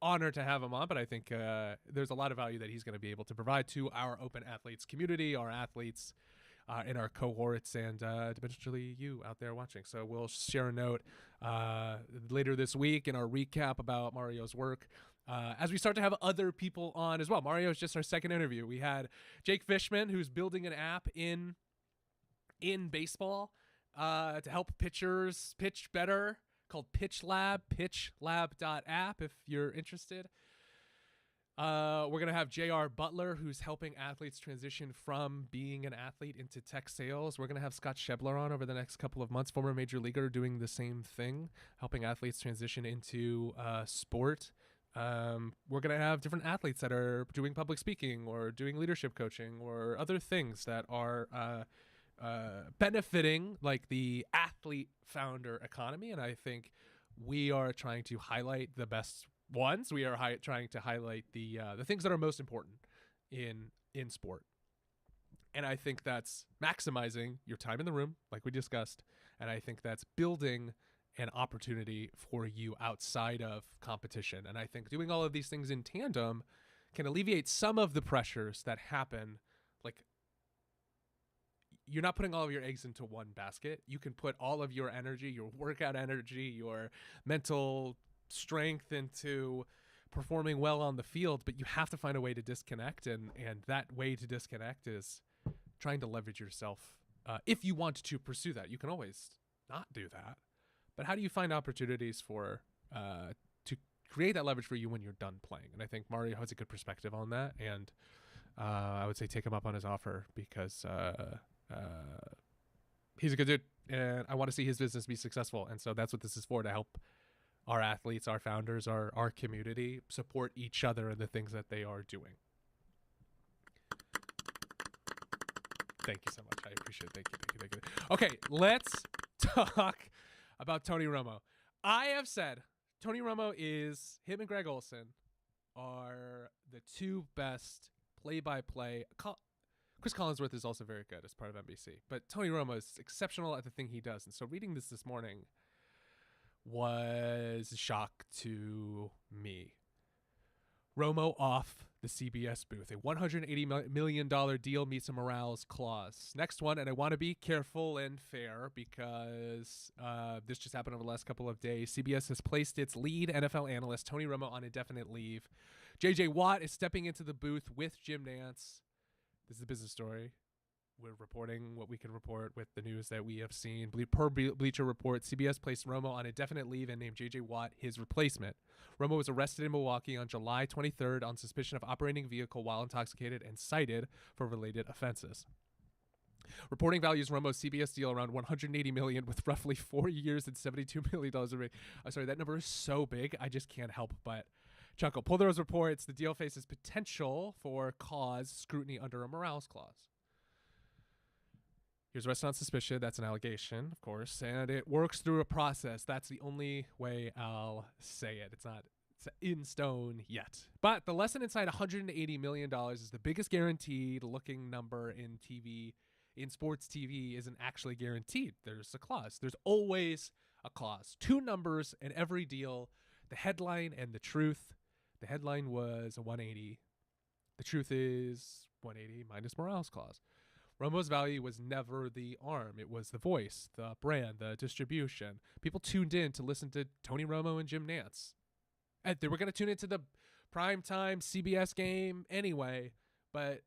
honored to have him on. But I think there's a lot of value that he's going to be able to provide to our Open Athletes community, our athletes in our cohorts, and eventually you out there watching. So we'll share a note later this week in our recap about Mario's work. As we start to have other people on as well. Mario is just our second interview. We had Jake Fishman, who's building an app in baseball to help pitchers pitch better, called Pitch Lab, pitchlab.app if you're interested. We're going to have J.R. Butler, who's helping athletes transition from being an athlete into tech sales. We're going to have Scott Schebler on over the next couple of months, former major leaguer, doing the same thing, helping athletes transition into sport. We're going to have different athletes that are doing public speaking or doing leadership coaching or other things that are benefiting like the athlete founder economy. And I think we are trying to highlight the best ones. We are trying to highlight the things that are most important in sport. And I think that's maximizing your time in the room, like we discussed. And I think that's building an opportunity for you outside of competition. And I think doing all of these things in tandem can alleviate some of the pressures that happen. Like, you're not putting all of your eggs into one basket. You can put all of your energy, your workout energy, your mental strength into performing well on the field, but you have to find a way to disconnect. And that way to disconnect is trying to leverage yourself. If you want to pursue that, you can always not do that. But how do you find opportunities for to create that leverage for you when you're done playing? And I think Mario has a good perspective on that. And I would say take him up on his offer, because he's a good dude, and I want to see his business be successful. And so that's what this is for, to help our athletes, our founders, our community support each other in the things that they are doing. Thank you so much. I appreciate it. Thank you. Okay, let's talk about Tony Romo. I have said Tony Romo is, him and Greg Olson are the two best play-by-play. Chris Collinsworth is also very good as part of NBC, but Tony Romo is exceptional at the thing he does. And so reading this morning was a shock to me. Romo off the CBS booth. A $180 million deal meets a morals clause. Next one, and I want to be careful and fair because this just happened over the last couple of days. CBS has placed its lead NFL analyst, Tony Romo, on indefinite leave. J.J. Watt is stepping into the booth with Jim Nantz. This is a business story. We're reporting what we can report with the news that we have seen. Per Bleacher Report, CBS placed Romo on indefinite leave and named J.J. Watt his replacement. Romo was arrested in Milwaukee on July 23rd on suspicion of operating a vehicle while intoxicated and cited for related offenses. Reporting values Romo's CBS deal around $180 million with roughly 4 years and $72 million. I'm sorry, that number is so big, I just can't help but chuckle. Pull those reports. The deal faces potential for cause scrutiny under a morals clause. He was arrested on suspicion. That's an allegation, of course, and it works through a process. That's the only way I'll say it. It's not in stone yet. But the lesson inside $180 million is the biggest guaranteed looking number in TV, in sports TV, isn't actually guaranteed. There's a clause. There's always a clause. Two numbers in every deal, the headline and the truth. The headline was a 180. The truth is 180 minus morals clause. Romo's value was never the arm. It was the voice, the brand, the distribution. People tuned in to listen to Tony Romo and Jim Nantz. And they were going to tune into the primetime CBS game anyway, but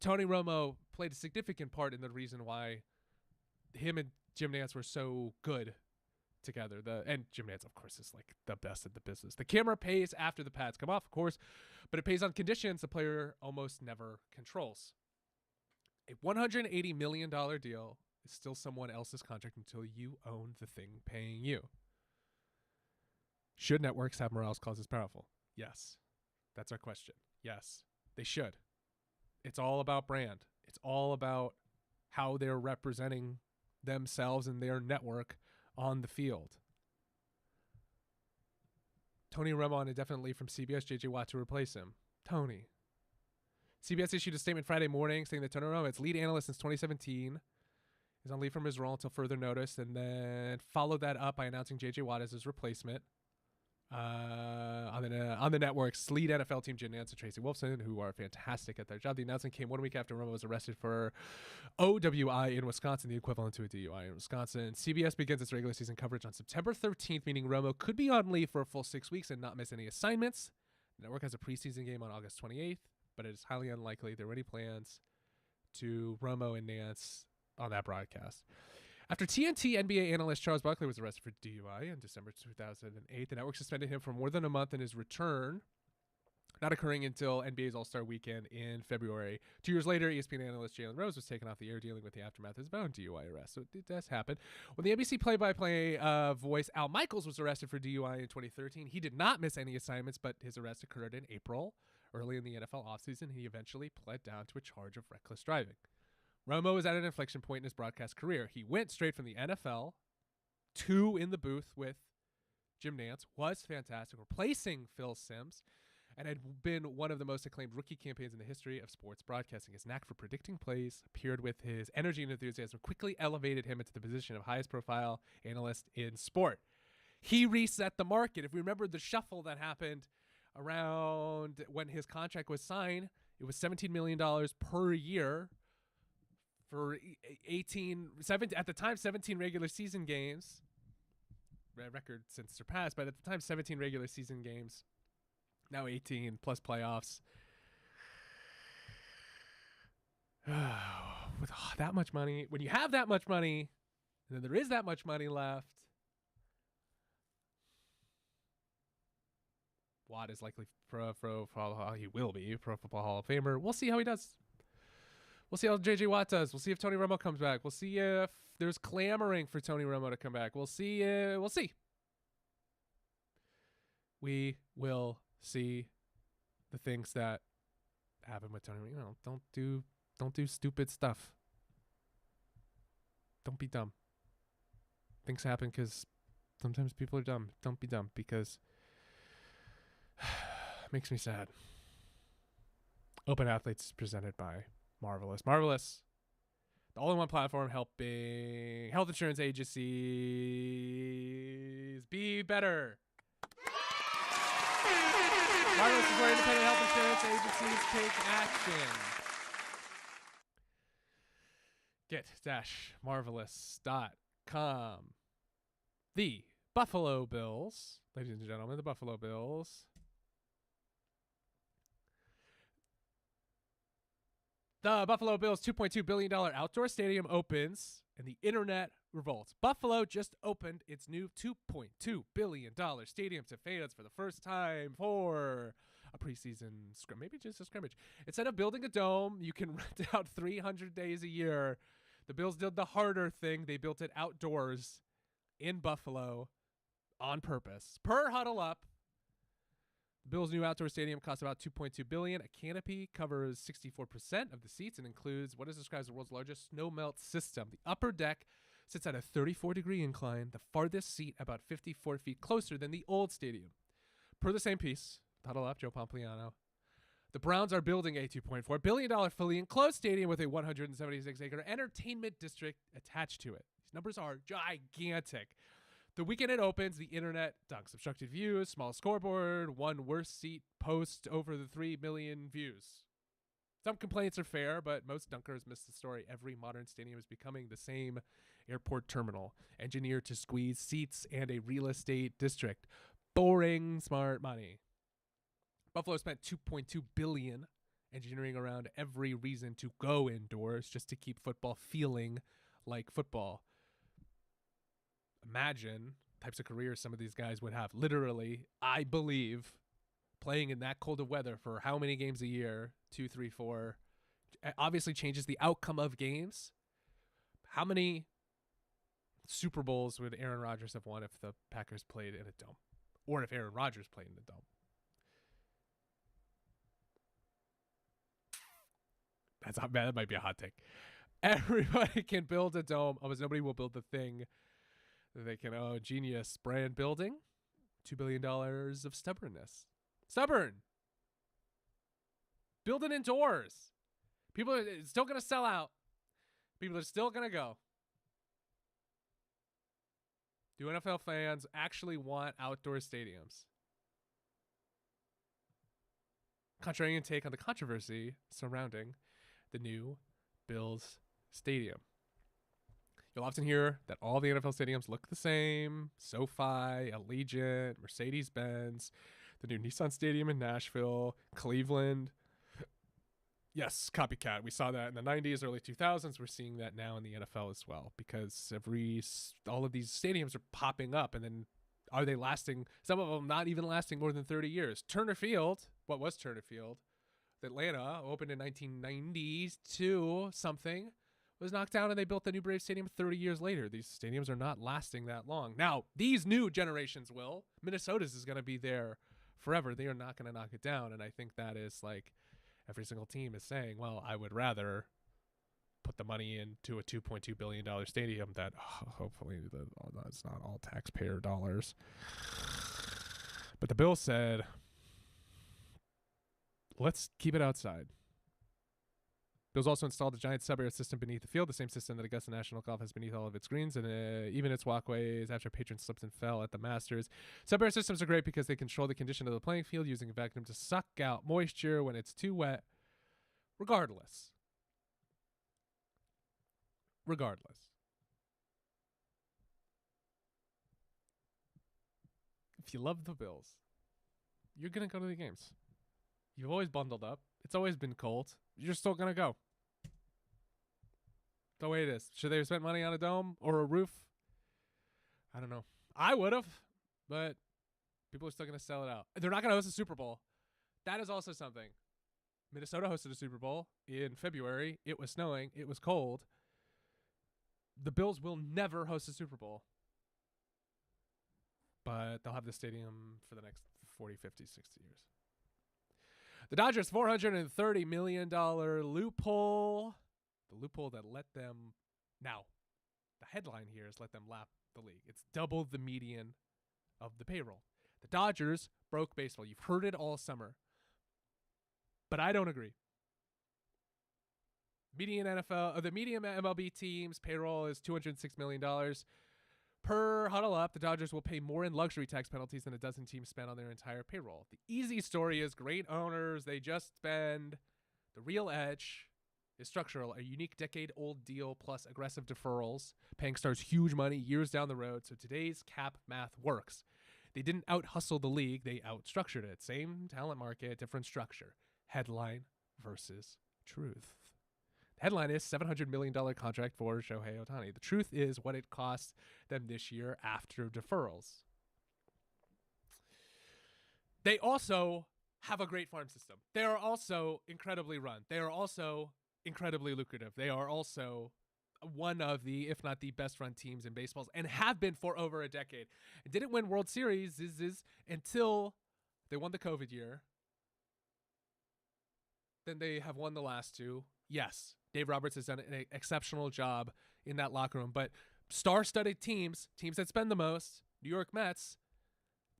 Tony Romo played a significant part in the reason why him and Jim Nantz were so good together. And Jim Nantz, of course, is like the best at the business. The camera pays after the pads come off, of course, but it pays on conditions the player almost never controls. A $180 million deal is still someone else's contract until you own the thing paying you. Should networks have morals clauses powerful? Yes. That's our question. Yes, they should. It's all about brand. It's all about how they're representing themselves and their network on the field. Tony Romo on indefinite leave from CBS, J.J. Watt to replace him. Tony. CBS issued a statement Friday morning saying that Tony Romo, its lead analyst since 2017, is on leave from his role until further notice, and then followed that up by announcing J.J. Watt as his replacement. On the network's lead NFL team, Jim Nantz and Tracy Wolfson, who are fantastic at their job. The announcement came 1 week after Romo was arrested for OWI in Wisconsin, the equivalent to a DUI in Wisconsin. CBS begins its regular season coverage on September 13th, meaning Romo could be on leave for a full 6 weeks and not miss any assignments. The network has a preseason game on August 28th, but it is highly unlikely there are any plans to Romo and Nantz on that broadcast. After TNT NBA analyst Charles Barkley was arrested for DUI in December 2008, the network suspended him for more than a month, and his return not occurring until NBA's All-Star Weekend in February. 2 years later, ESPN analyst Jalen Rose was taken off the air dealing with the aftermath of his own DUI arrest. So it does happen. When the NBC play-by-play voice Al Michaels was arrested for DUI in 2013, he did not miss any assignments, but his arrest occurred in April, early in the NFL offseason. He eventually pled down to a charge of reckless driving. Romo is at an inflection point in his broadcast career. He went straight from the NFL to in the booth with Jim Nantz, was fantastic, replacing Phil Simms, and had been one of the most acclaimed rookie campaigns in the history of sports broadcasting. His knack for predicting plays, paired with his energy and enthusiasm, quickly elevated him into the position of highest profile analyst in sport. He reset the market. If we remember the shuffle that happened around when his contract was signed, it was $17 million per year for 17 at the time, 17 regular season games. Record since surpassed, but at the time, 17 regular season games. Now 18 plus playoffs. With that much money, when you have that much money, and then there is that much money left, Watt is likely he will be Pro Football Hall of Famer. We'll see how he does. We'll see how J.J. Watt does. We'll see if Tony Romo comes back. We'll see if there's clamoring for Tony Romo to come back. We'll see. We'll see. We will see the things that happen with Tony. Don't do stupid stuff. Don't be dumb. Things happen because sometimes people are dumb. Don't be dumb because it makes me sad. Open Athletes is presented by Marvelous. Marvelous, the all-in-one platform helping health insurance agencies be better. Marvelous is where independent health insurance agencies take action. Get-marvelous.com. The Buffalo Bills, ladies and gentlemen, the Buffalo Bills. The Buffalo Bills' $2.2 billion outdoor stadium opens, and the internet revolts. Buffalo just opened its new $2.2 billion stadium to fans for the first time for a preseason scrimmage, maybe just a scrimmage. Instead of building a dome, you can rent out 300 days a year. The Bills did the harder thing. They built it outdoors in Buffalo on purpose. Per Huddle Up, the Bills' new outdoor stadium costs about $2.2 billion. A canopy covers 64% of the seats and includes what is described as the world's largest snow melt system. The upper deck sits at a 34-degree incline, the farthest seat about 54 feet closer than the old stadium. Per the same piece, Huddle Up, Joe Pompliano, the Browns are building a $2.4 billion fully enclosed stadium with a 176-acre entertainment district attached to it. These numbers are gigantic. The weekend it opens, the internet dunks. Obstructed views, small scoreboard, one worst seat post over the 3 million views. Some complaints are fair, but most dunkers miss the story. Every modern stadium is becoming the same airport terminal, engineered to squeeze seats and a real estate district. Boring, smart money. Buffalo spent $2.2 billion engineering around every reason to go indoors just to keep football feeling like football. Imagine types of careers some of these guys would have. Literally, I believe, playing in that cold of weather for how many games a year? 2, 3, 4. Obviously changes the outcome of games. How many Super Bowls would Aaron Rodgers have won if the Packers played in a dome? Or if Aaron Rodgers played in the dome? That's not bad. That might be a hot take. Everybody can build a dome. Almost nobody will build the thing that they can. Oh, genius. Brand building. $2 billion of stubbornness. Stubborn. Build it indoors. People are still going to sell out. People are still going to go. Do NFL fans actually want outdoor stadiums? Contrarian take on the controversy surrounding the new Bills stadium. You'll often hear that all the NFL stadiums look the same. SoFi, Allegiant, Mercedes-Benz, the new Nissan Stadium in Nashville, Cleveland. Yes, copycat. We saw that in the 90s, early 2000s. We're seeing that now in the NFL as well because all of these stadiums are popping up, and then are they lasting? Some of them not even lasting more than 30 years. Turner Field, what was Turner Field? Atlanta opened in 1992 something, was knocked down, and they built the new Braves Stadium 30 years later. These stadiums are not lasting that long. Now, these new generations will. Minnesota's is going to be there forever. They are not going to knock it down, and I think that is like every single team is saying, well, I would rather put the money into a $2.2 billion stadium that hopefully that's not all taxpayer dollars. But the Bills said, let's keep it outside. Bills also installed a giant sub-air system beneath the field, the same system that Augusta National Golf has beneath all of its greens and even its walkways after patrons slipped and fell at the Masters. Sub-air systems are great because they control the condition of the playing field using a vacuum to suck out moisture when it's too wet. Regardless. If you love the Bills, you're going to go to the games. You've always bundled up. It's always been cold. You're still going to go. The way it is. Should they have spent money on a dome or a roof? I don't know. I would have, but people are still going to sell it out. They're not going to host a Super Bowl. That is also something. Minnesota hosted a Super Bowl in February. It was snowing. It was cold. The Bills will never host a Super Bowl. But they'll have the stadium for the next 40, 50, 60 years. The Dodgers' $430 million loophole. The loophole that let them... Now, the headline here is let them lap the league. It's double the median of the payroll. The Dodgers broke baseball. You've heard it all summer. But I don't agree. The median MLB team's payroll is $206 million. Per huddle up, the Dodgers will pay more in luxury tax penalties than a dozen teams spend on their entire payroll. The easy story is great owners. They just spend. The real edge is structural, a unique decade-old deal plus aggressive deferrals, paying stars huge money years down the road. So today's cap math works. They didn't out-hustle the league. They out-structured it. Same talent market, different structure. Headline versus truth. Headline is $700 million contract for Shohei Ohtani. The truth is what it cost them this year after deferrals. They also have a great farm system. They are also incredibly run. They are also incredibly lucrative. They are also one of the, if not the best run teams in baseball and have been for over a decade. And didn't win World Series until they won the COVID year. Then they have won the last two. Yes, Dave Roberts has done an exceptional job in that locker room. But star-studded teams that spend the most, New York Mets,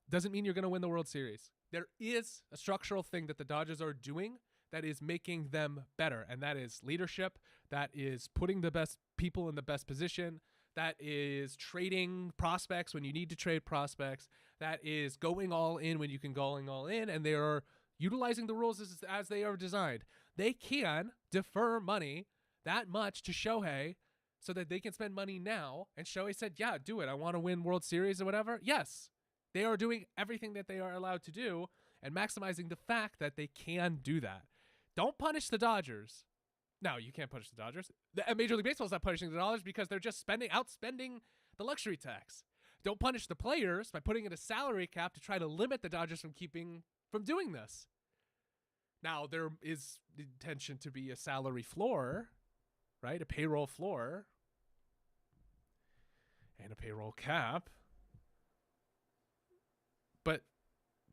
doesn't mean you're going to win the World Series. There is a structural thing that the Dodgers are doing that is making them better, and that is leadership. That is putting the best people in the best position. That is trading prospects when you need to trade prospects. That is going all in when you can go all in, and they are utilizing the rules as they are designed. They can defer money that much to Shohei so that they can spend money now. And Shohei said, yeah, do it. I want to win World Series or whatever. Yes, they are doing everything that they are allowed to do and maximizing the fact that they can do that. Don't punish the Dodgers. No, you can't punish the Dodgers. Major League Baseball is not punishing the Dodgers because they're just outspending the luxury tax. Don't punish the players by putting in a salary cap to try to limit the Dodgers from doing this. Now, there is the intention to be a salary floor, right? A payroll floor and a payroll cap. But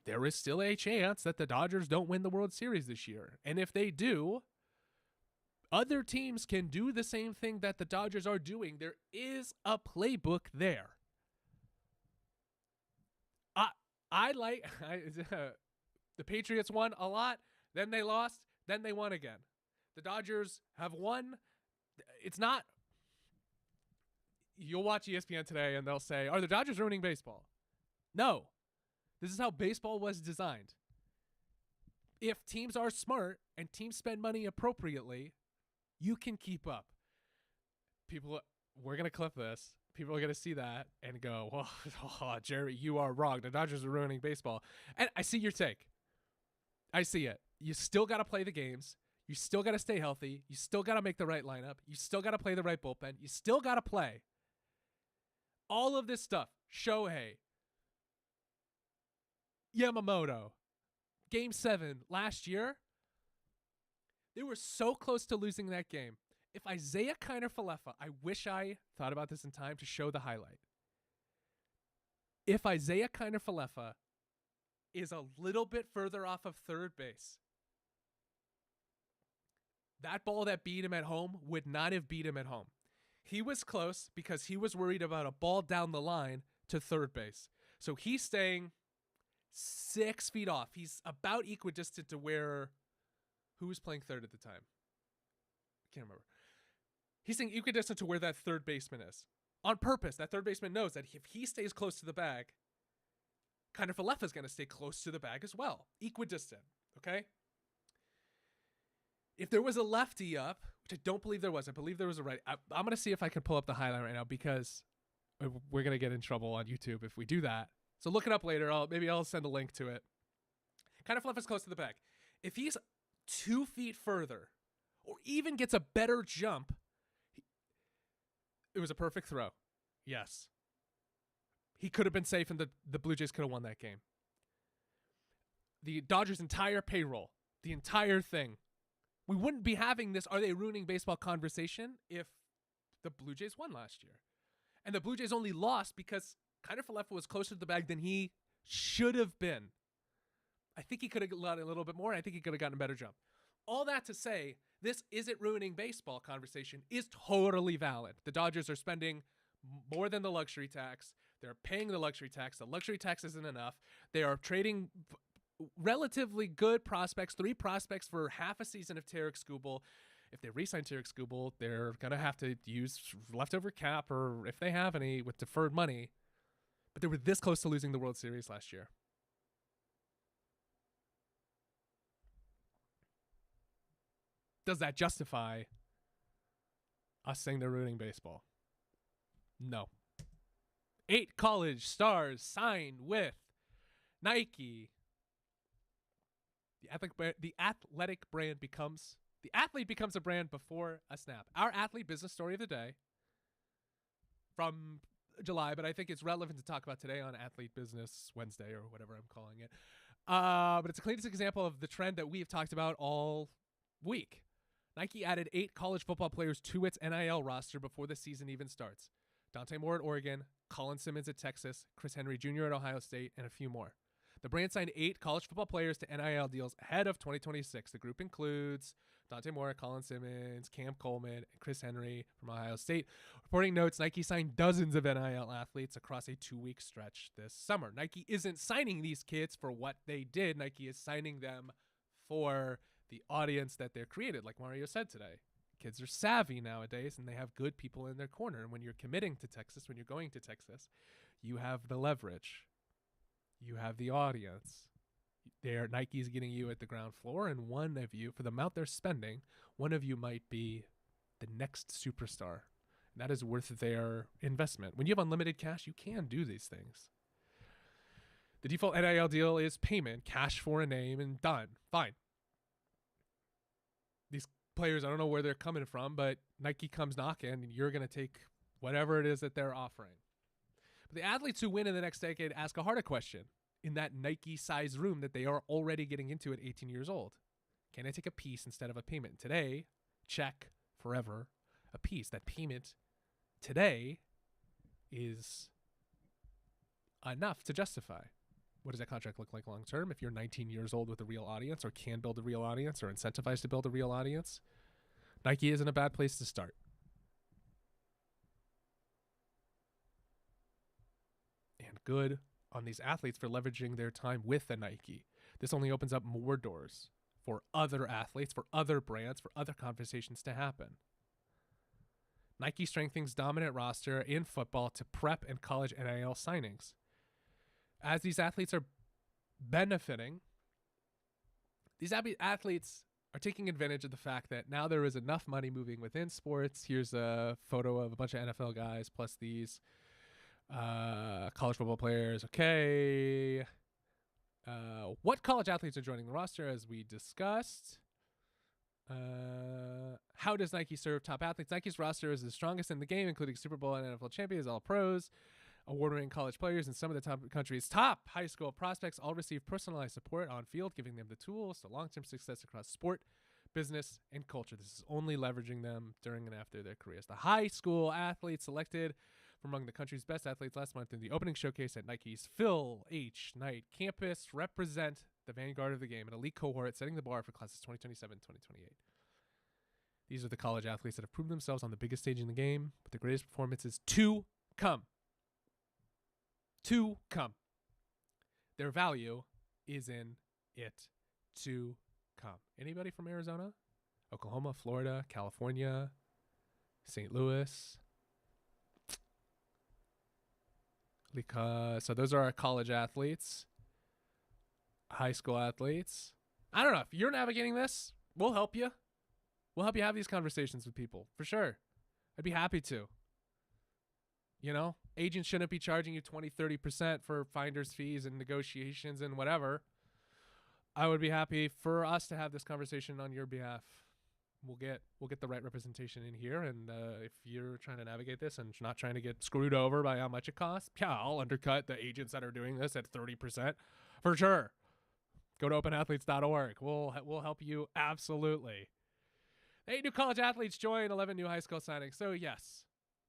there is still a chance that the Dodgers don't win the World Series this year. And if they do, other teams can do the same thing that the Dodgers are doing. There is a playbook there. The Patriots won a lot. Then they lost. Then they won again. The Dodgers have won. It's not. You'll watch ESPN today and they'll say, are the Dodgers ruining baseball? No. This is how baseball was designed. If teams are smart and teams spend money appropriately, you can keep up. We're going to clip this. People are going to see that and go, well, Jerry, you are wrong. The Dodgers are ruining baseball. And I see your take. I see it. You still got to play the games. You still got to stay healthy. You still got to make the right lineup. You still got to play the right bullpen. You still got to play. All of this stuff. Shohei. Yamamoto. Game 7 last year. They were so close to losing that game. If Isaiah Kiner-Falefa, I wish I thought about this in time to show the highlight. If Isaiah Kiner-Falefa is a little bit further off of third base, That ball that beat him at home would not have beat him at home. He was close because he was worried about a ball down the line to third base. So he's staying 6 feet off. He's about equidistant to where, who was playing third at the time? I can't remember. He's staying equidistant to where that third baseman is. On purpose, that third baseman knows that if he stays close to the bag, Kiner Falefa is going to stay close to the bag as well. Equidistant, okay? If there was a lefty up, which I don't believe there was, I believe there was a right. I'm going to see if I can pull up the highlight right now because we're going to get in trouble on YouTube if we do that. So look it up later. Maybe I'll send a link to it. Kiner Falefa is close to the bag. If he's 2 feet further or even gets a better jump, it was a perfect throw. Yes. He could have been safe and the Blue Jays could have won that game. The Dodgers' entire payroll, the entire thing, we wouldn't be having this "are they ruining baseball" conversation if the Blue Jays won last year. And the Blue Jays only lost because Kiner Falefa was closer to the bag than he should have been. I think he could have gotten a little bit more. I think he could have gotten a better jump. All that to say, this "isn't ruining baseball" conversation is totally valid. The Dodgers are spending more than the luxury tax. They're paying the luxury tax. The luxury tax isn't enough. They are trading relatively good prospects, 3 prospects for half a season of Tarek Skubal. If they re-sign Tarek Skubal, they're going to have to use leftover cap, or if they have any, with deferred money. But they were this close to losing the World Series last year. Does that justify us saying they're ruining baseball? No. 8 college stars signed with Nike. The athletic brand becomes, the athlete becomes a brand before a snap. Our athlete business story of the day from July, but I think it's relevant to talk about today on Athlete Business Wednesday or whatever I'm calling it. But it's a cleanest example of the trend that we've talked about all week. Nike added 8 college football players to its NIL roster before the season even starts. Dante Moore at Oregon, Colin Simmons at Texas, Chris Henry Jr. at Ohio State, and a few more. The brand signed 8 college football players to NIL deals ahead of 2026. The group includes Dante Moore, Colin Simmons, Cam Coleman, and Chris Henry from Ohio State. Reporting notes, Nike signed dozens of NIL athletes across a 2-week stretch this summer. Nike isn't signing these kids for what they did. Nike is signing them for the audience that they're created, like Mario said today. Kids are savvy nowadays, and they have good people in their corner. And when you're committing to Texas, when you're going to Texas, you have the leverage. You have the audience. Nike's getting you at the ground floor, and one of you, for the amount they're spending, one of you might be the next superstar. And that is worth their investment. When you have unlimited cash, you can do these things. The default NIL deal is payment, cash for a name, and done. Fine. These players, I don't know where they're coming from, but Nike comes knocking, and you're going to take whatever it is that they're offering. But the athletes who win in the next decade ask a harder question in that Nike-sized room that they are already getting into at 18 years old. Can I take a piece instead of a payment? Today, check, forever, a piece. That payment today is enough to justify. What does that contract look like long term? If you're 19 years old with a real audience, or can build a real audience, or incentivized to build a real audience, Nike isn't a bad place to start. And good on these athletes for leveraging their time with the Nike. This only opens up more doors for other athletes, for other brands, for other conversations to happen. Nike strengthens dominant roster in football to prep and college NIL signings. As these athletes are benefiting, these athletes are taking advantage of the fact that now there is enough money moving within sports. Here's a photo of a bunch of NFL guys plus these college football players. Okay. What college athletes are joining the roster, as we discussed? How does Nike serve top athletes? Nike's roster is the strongest in the game, including Super Bowl and NFL champions, all pros, award-winning college players, and some of the top country's top high school prospects all receive personalized support on field, giving them the tools to long-term success across sport, business, and culture. This is only leveraging them during and after their careers. The high school athletes selected from among the country's best athletes last month in the opening showcase at Nike's Phil H. Knight campus represent the vanguard of the game, an elite cohort setting the bar for classes 2027-2028. These are the college athletes that have proven themselves on the biggest stage in the game, but the greatest performances to come. To come. Their value is in it to come. Anybody from Arizona? Oklahoma, Florida, California, St. Louis? So those are our college athletes. High school athletes. I don't know. If you're navigating this, we'll help you. We'll help you have these conversations with people, for sure. I'd be happy to. You know, agents shouldn't be charging you 20, 30% for finder's fees and negotiations and whatever. I would be happy for us to have this conversation on your behalf. We'll get the right representation in here, and if you're trying to navigate this and not trying to get screwed over by how much it costs, yeah, I'll undercut the agents that are doing this at 30% for sure. Go to openathletes.org. We'll help you absolutely. 8 new college athletes join, 11 new high school signings. So yes,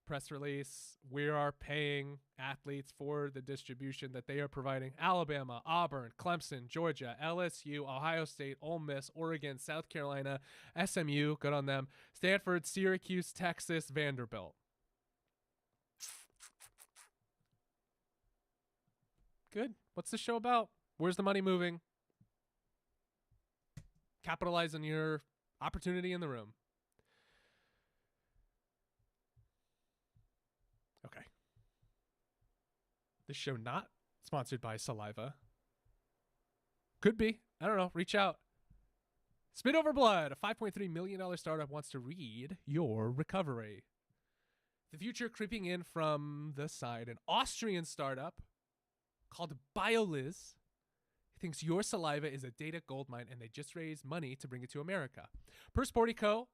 press release. We are paying athletes for the distribution that they are providing. Alabama, Auburn, Clemson, Georgia, LSU, Ohio State, Ole Miss, Oregon, South Carolina, SMU, good on them, Stanford, Syracuse, Texas, Vanderbilt. Good. What's the show about? Where's the money moving? Capitalize on your opportunity in the room. Okay. This show not sponsored by Saliva. Could be. I don't know. Reach out. Spit Over Blood, a $5.3 million startup wants to read your recovery. The future creeping in from the side. An Austrian startup called BioLiz thinks your saliva is a data goldmine, and they just raised money to bring it to America. Per Sportico,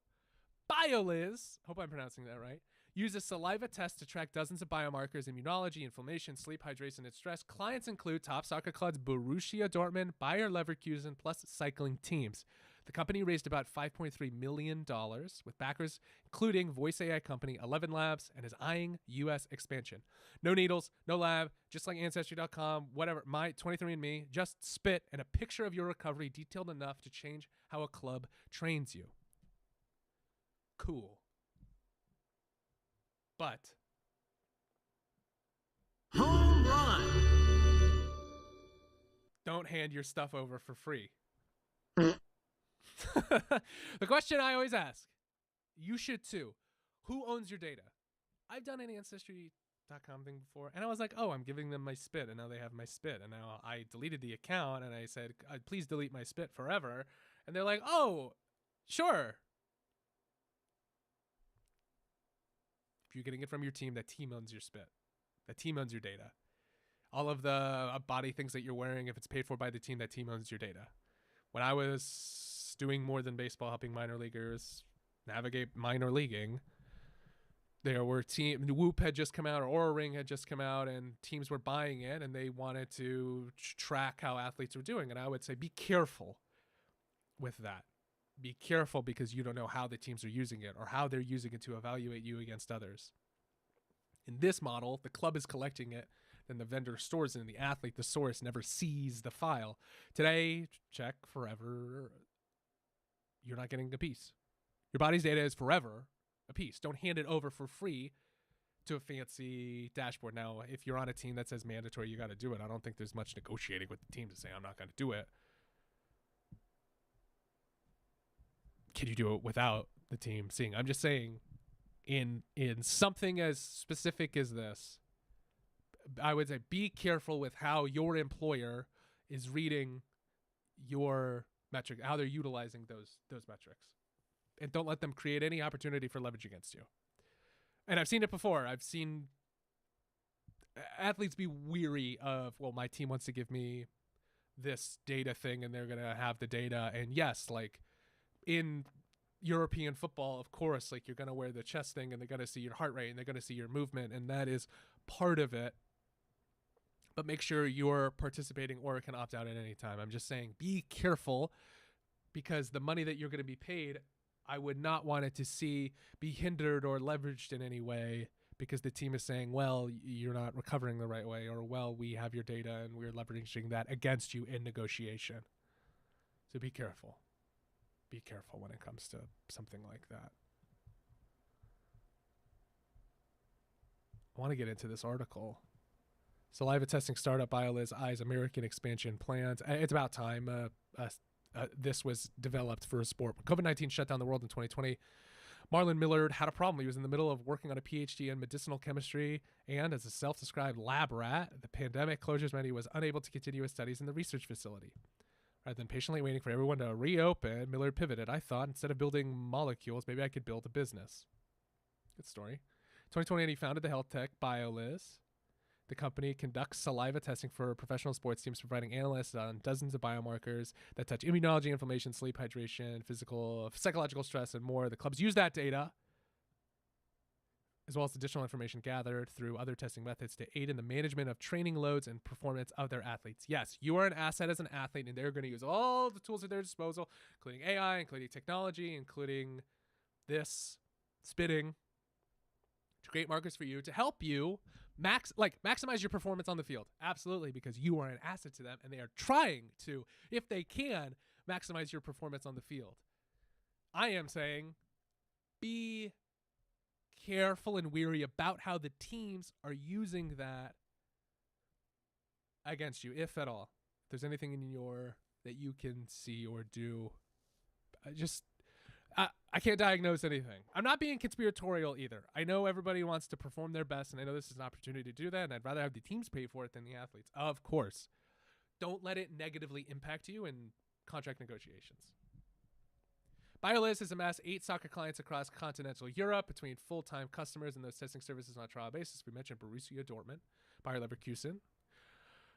BioLiz, hope I'm pronouncing that right, uses saliva tests to track dozens of biomarkers, immunology, inflammation, sleep, hydration, and stress. Clients include top soccer clubs Borussia Dortmund, Bayer Leverkusen, plus cycling teams. The company raised about $5.3 million with backers including voice AI company 11 Labs, and is eyeing U.S. expansion. No needles, no lab, just like Ancestry.com, whatever, my 23andMe, just spit and a picture of your recovery detailed enough to change how a club trains you. Cool. But home run. Don't hand your stuff over for free. The question I always ask, you should too, who owns your data? I've done an Ancestry.com thing before, and I was like, oh, I'm giving them my spit, and now they have my spit. And now I deleted the account, and I said, please delete my spit forever. And they're like, oh, sure. If you're getting it from your team, that team owns your spit. That team owns your data. All of the body things that you're wearing, if it's paid for by the team, that team owns your data. When I was doing more than baseball, helping minor leaguers navigate minor leaguing, there were Whoop had just come out, or Aura Ring had just come out, and teams were buying it, and they wanted to track how athletes were doing. And I would say, be careful with that. Be careful, because you don't know how the teams are using it or how they're using it to evaluate you against others. In this model, the club is collecting it, then the vendor stores it, and the athlete, the source, never sees the file. Today, check forever. You're not getting a piece. Your body's data is forever a piece. Don't hand it over for free to a fancy dashboard. Now, if you're on a team that says mandatory, you got to do it. I don't think there's much negotiating with the team to say, I'm not going to do it. Can you do it without the team seeing? I'm just saying, in something as specific as this, I would say be careful with how your employer is reading your metric, how they're utilizing those metrics, and don't let them create any opportunity for leverage against you. And I've seen it before. I've seen athletes be weary of, well, my team wants to give me this data thing, and they're going to have the data. And yes, like in European football, of course, like you're going to wear the chest thing, and they're going to see your heart rate, and they're going to see your movement, and that is part of it. But make sure you're participating or can opt out at any time. I'm just saying, be careful, because the money that you're going to be paid, I would not want it to be hindered or leveraged in any way, because the team is saying, well, you're not recovering the right way, or, well, we have your data and we're leveraging that against you in negotiation. So be careful. Be careful when it comes to something like that. I want to get into this article. Saliva testing startup BioLiz eyes American expansion plans. It's about time. This was developed for a sport. COVID-19 shut down the world in 2020. Marlon Millard had a problem. He was in the middle of working on a PhD in medicinal chemistry, and as a self-described lab rat, the pandemic closures meant he was unable to continue his studies in the research facility. Rather than patiently waiting for everyone to reopen, Millard pivoted. I thought, instead of building molecules, maybe I could build a business. Good story. 2020, he founded the health tech BioLiz. The company conducts saliva testing for professional sports teams, providing analysts on dozens of biomarkers that touch immunology, inflammation, sleep, hydration, psychological stress, and more. The clubs use that data, as well as additional information gathered through other testing methods, to aid in the management of training loads and performance of their athletes. Yes, you are an asset as an athlete, and they're going to use all the tools at their disposal, including AI, including technology, including this spitting, to create markers for you to help you maximize your performance on the field. Absolutely, because you are an asset to them, and they are trying to, if they can, maximize your performance on the field. I am saying be careful and wary about how the teams are using that against you, if at all. If there's anything in that you can see or do, I can't diagnose anything. I'm not being conspiratorial either. I know everybody wants to perform their best, and I know this is an opportunity to do that, and I'd rather have the teams pay for it than the athletes. Of course. Don't let it negatively impact you in contract negotiations. BioLiz has amassed 8 soccer clients across continental Europe between full-time customers and those testing services on a trial basis. We mentioned Borussia Dortmund, Bayer Leverkusen,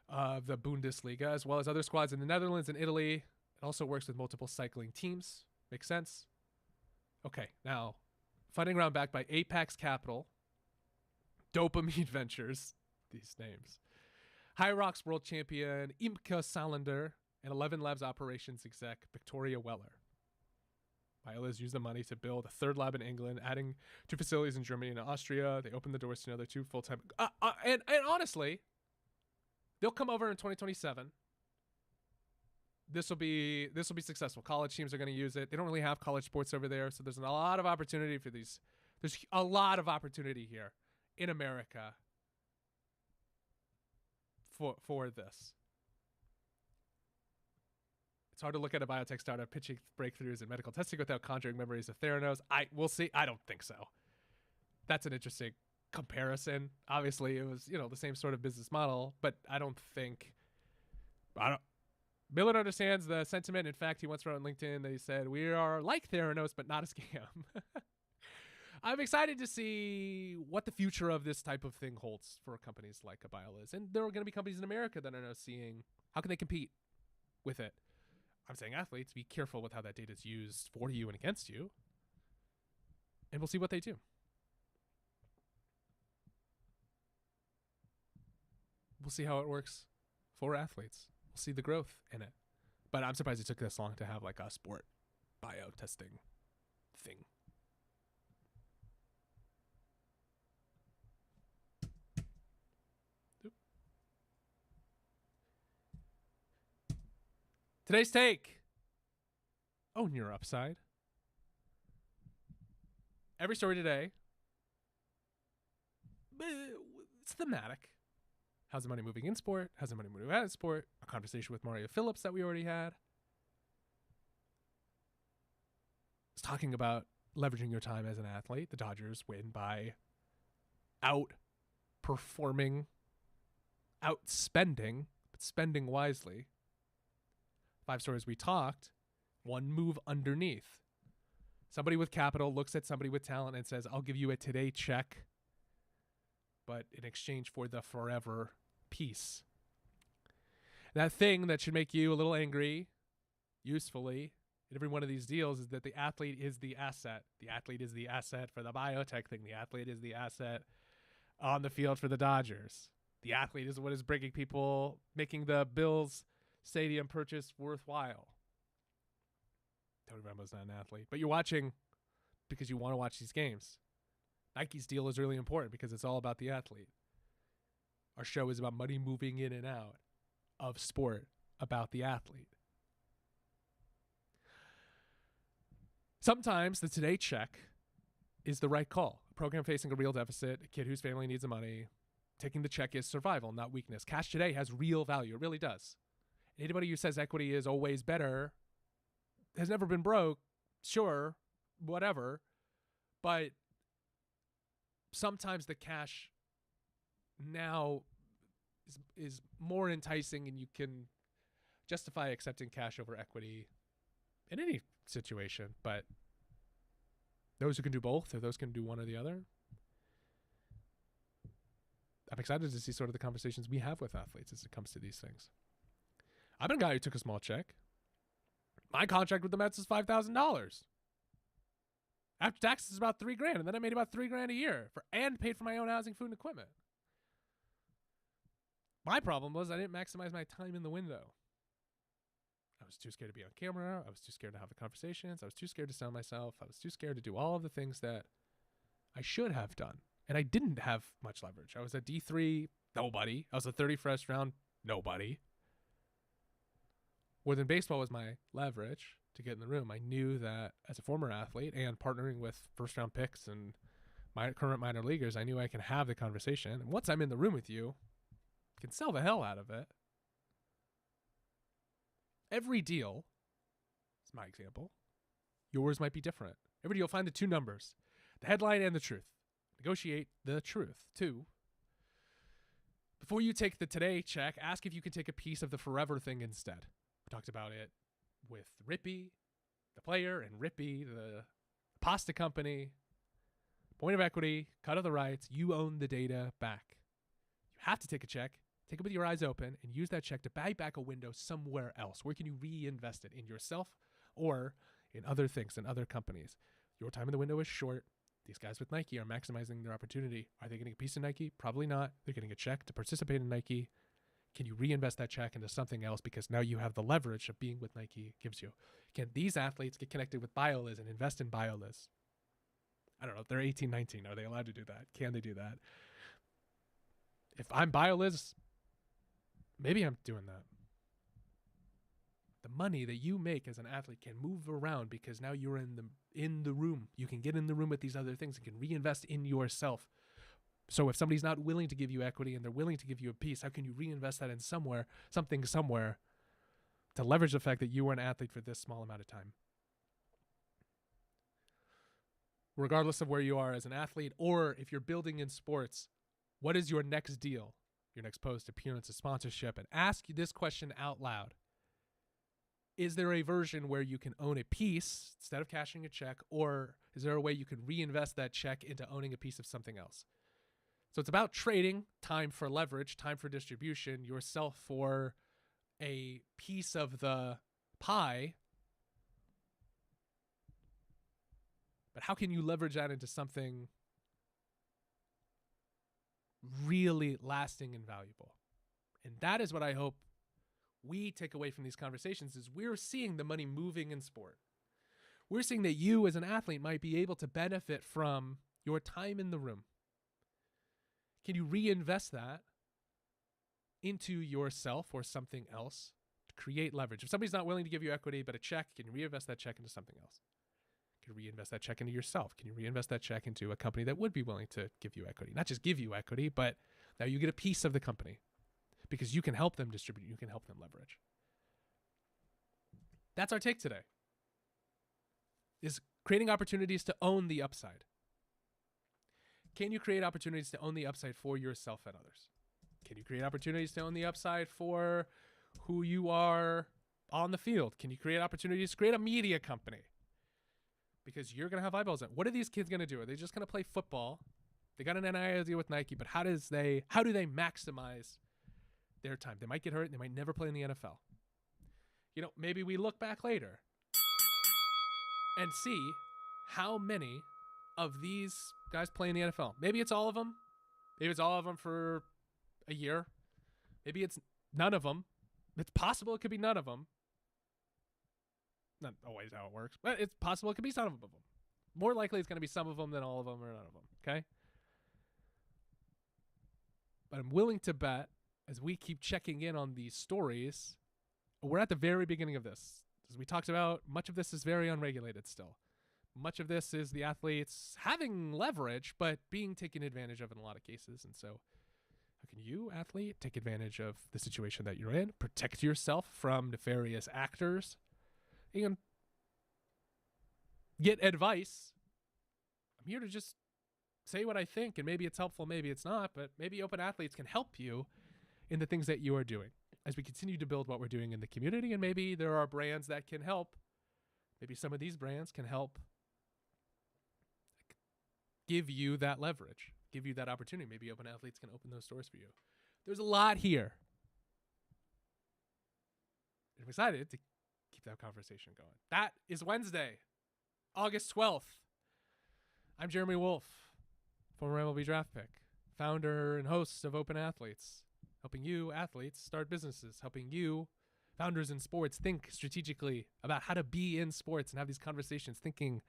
the Bundesliga, as well as other squads in the Netherlands and Italy. It also works with multiple cycling teams. Makes sense? Okay, now, funding round backed by Apex Capital, Dopamine Ventures, these names, High Rocks World Champion Imke Salander, and 11 Labs operations exec Victoria Weller. BioLiz used the money to build a 3rd lab in England, adding 2 facilities in Germany and Austria. They opened the doors to another 2 full-time. And honestly, they'll come over in 2027. This will be successful. College teams are going to use it. They don't really have college sports over there, so there's a lot of opportunity for these. There's a lot of opportunity here in America for this. It's hard to look at a biotech startup pitching breakthroughs in medical testing without conjuring memories of Theranos. We'll see. I don't think so. That's an interesting comparison. Obviously, it was the same sort of business model, but I don't think. Millard understands the sentiment. In fact, he once wrote on LinkedIn that he said, "We are like Theranos, but not a scam." I'm excited to see what the future of this type of thing holds for companies like a BioLiz. And there are going to be companies in America that are now seeing how can they compete with it. I'm saying athletes, be careful with how that data is used for you and against you. And we'll see what they do. We'll see how it works for athletes. We'll see the growth in it. But I'm surprised it took this long to have like a sport bio testing thing. Today's take. Own your upside. Every story today, it's thematic. How's the money moving in sport? How's the money moving out of sport? A conversation with Mario Phillips that we already had. It's talking about leveraging your time as an athlete. The Dodgers win by outperforming, outspending, but spending wisely. 5 stories we talked, one move underneath. Somebody with capital looks at somebody with talent and says, I'll give you a today check, but in exchange for the forever peace. That thing that should make you a little angry, usefully, in every one of these deals is that the athlete is the asset. The athlete is the asset for the biotech thing. The athlete is the asset on the field for the Dodgers. The athlete is what is bringing people, making the Bills stadium purchase worthwhile. Tony Romo's not an athlete, but you're watching because you want to watch these games. Nike's deal is really important because it's all about the athlete. Our show is about money moving in and out of sport, about the athlete. Sometimes the today check is the right call. program facing a real deficit, a kid whose family needs the money. Taking the check is survival, not weakness. Cash today has real value. It really does. Anybody who says equity is always better has never been broke. Sure, whatever. But sometimes the cash now is more enticing, and you can justify accepting cash over equity in any situation. But those who can do both, or those who can do one or the other, I'm excited to see sort of the conversations we have with athletes as it comes to these things. I've been a guy who took a small check. My contract with the Mets is $5,000. After taxes, it's about $3,000, and then I made about $3,000 a year and paid for my own housing, food, and equipment. My problem was I didn't maximize my time in the window. I was too scared to be on camera. I was too scared to have the conversations. I was too scared to sell myself. I was too scared to do all of the things that I should have done. And I didn't have much leverage. I was a D3 nobody. I was a 31st round nobody. More than baseball was my leverage to get in the room. I knew that as a former athlete and partnering with first round picks and my current minor leaguers, I knew I can have the conversation. And once I'm in the room with you, I can sell the hell out of it. Every deal is my example. Yours might be different. Every deal, find the two numbers, the headline and the truth. Negotiate the truth, too. Before you take the today check, ask if you can take a piece of the forever thing instead. We talked about it with Rippy, the player, and Rippy, the pasta company. Point of equity, cut of the rights, you own the data back. You have to take a check, take it with your eyes open, and use that check to buy back a window somewhere else. Where can you reinvest it? In yourself or in other things, in other companies? Your time in the window is short. These guys with Nike are maximizing their opportunity. Are they getting a piece of Nike? Probably not. They're getting a check to participate in Nike. Can you reinvest that check into something else? Because now you have the leverage of being with Nike gives you. Can these athletes get connected with BioLiz and invest in BioLiz? I don't know. If they're 18, 19. Are they allowed to do that? Can they do that? If I'm BioLiz, maybe I'm doing that. The money that you make as an athlete can move around because now you're in the room. You can get in the room with these other things and can reinvest in yourself. So if somebody's not willing to give you equity and they're willing to give you a piece, how can you reinvest that in something somewhere to leverage the fact that you were an athlete for this small amount of time? Regardless of where you are as an athlete, or if you're building in sports, what is your next deal? Your next post, appearance, a sponsorship? And ask this question out loud. Is there a version where you can own a piece instead of cashing a check, or is there a way you can reinvest that check into owning a piece of something else? So it's about trading time for leverage, time for distribution, yourself for a piece of the pie. But how can you leverage that into something really lasting and valuable? And that is what I hope we take away from these conversations is we're seeing the money moving in sport. We're seeing that you as an athlete might be able to benefit from your time in the room. Can you reinvest that into yourself or something else to create leverage? If somebody's not willing to give you equity but a check, can you reinvest that check into something else? Can you reinvest that check into yourself? Can you reinvest that check into a company that would be willing to give you equity? Not just give you equity, but now you get a piece of the company because you can help them distribute, you can help them leverage. That's our take today. Is creating opportunities to own the upside. Can you create opportunities to own the upside for yourself and others? Can you create opportunities to own the upside for who you are on the field? Can you create opportunities to create a media company? Because you're going to have eyeballs on it. What are these kids going to do? Are they just going to play football? They got an NIL deal with Nike, but how do they maximize their time? They might get hurt. They might never play in the NFL. You know, maybe we look back later and see how many of these guys play in the NFL. Maybe it's all of them. Maybe it's all of them for a year. Maybe it's none of them. It's possible it could be none of them. Not always how it works, but it's possible it could be some of them. More likely it's going to be some of them than all of them or none of them, okay? But I'm willing to bet, as we keep checking in on these stories, we're at the very beginning of this. As we talked about, much of this is very unregulated still. much of this is the athletes having leverage, but being taken advantage of in a lot of cases. And so how can you, athlete, take advantage of the situation that you're in, protect yourself from nefarious actors, and get advice? I'm here to just say what I think, and maybe it's helpful, maybe it's not, but maybe Open Athletes can help you in the things that you are doing as we continue to build what we're doing in the community. And maybe there are brands that can help. Maybe some of these brands can help give you that leverage, give you that opportunity. Maybe Open Athletes can open those doors for you. There's a lot here. I'm excited to keep that conversation going. That is Wednesday, August 12th. I'm Jeremy Wolf, former MLB draft pick, founder and host of Open Athletes, helping you athletes start businesses, helping you founders in sports think strategically about how to be in sports and have these conversations, thinking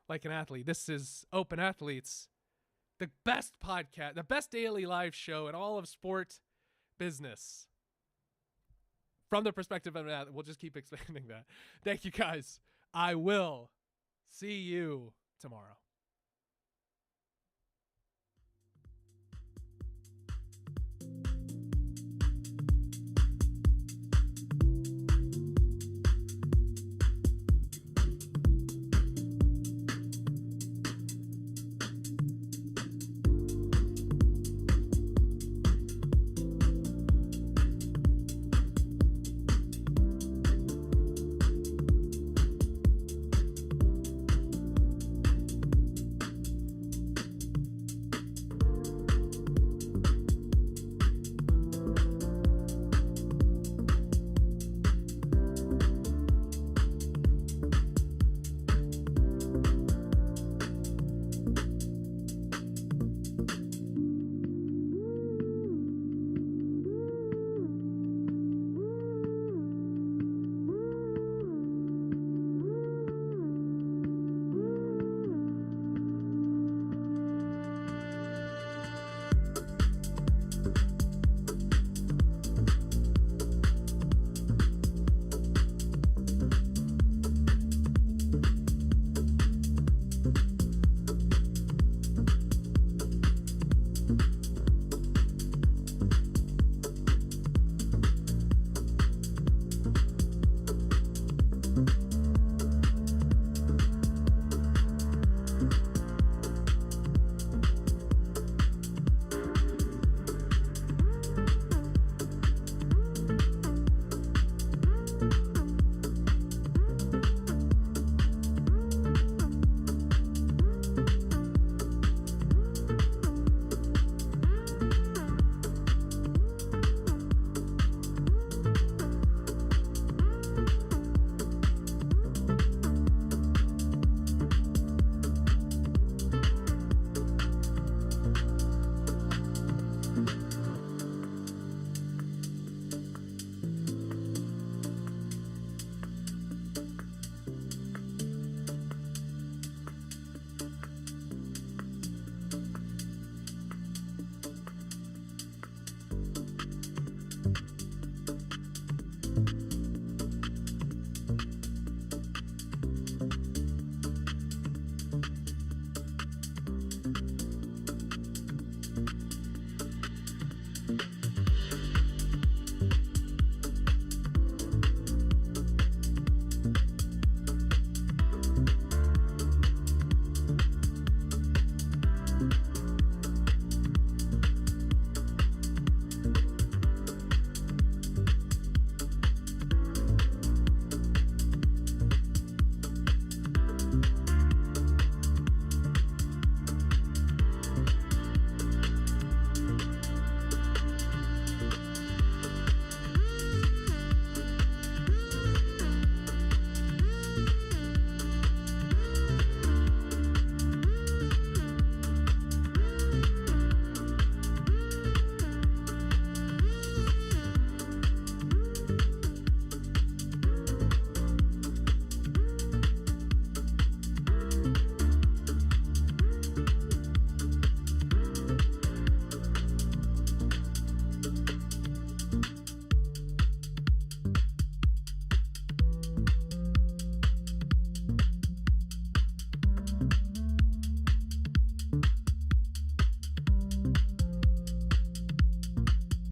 like an athlete. This is Open Athletes, the best podcast, the best daily live show in all of sport business. From the perspective of that, we'll just keep expanding that. Thank you, guys. I will see you tomorrow.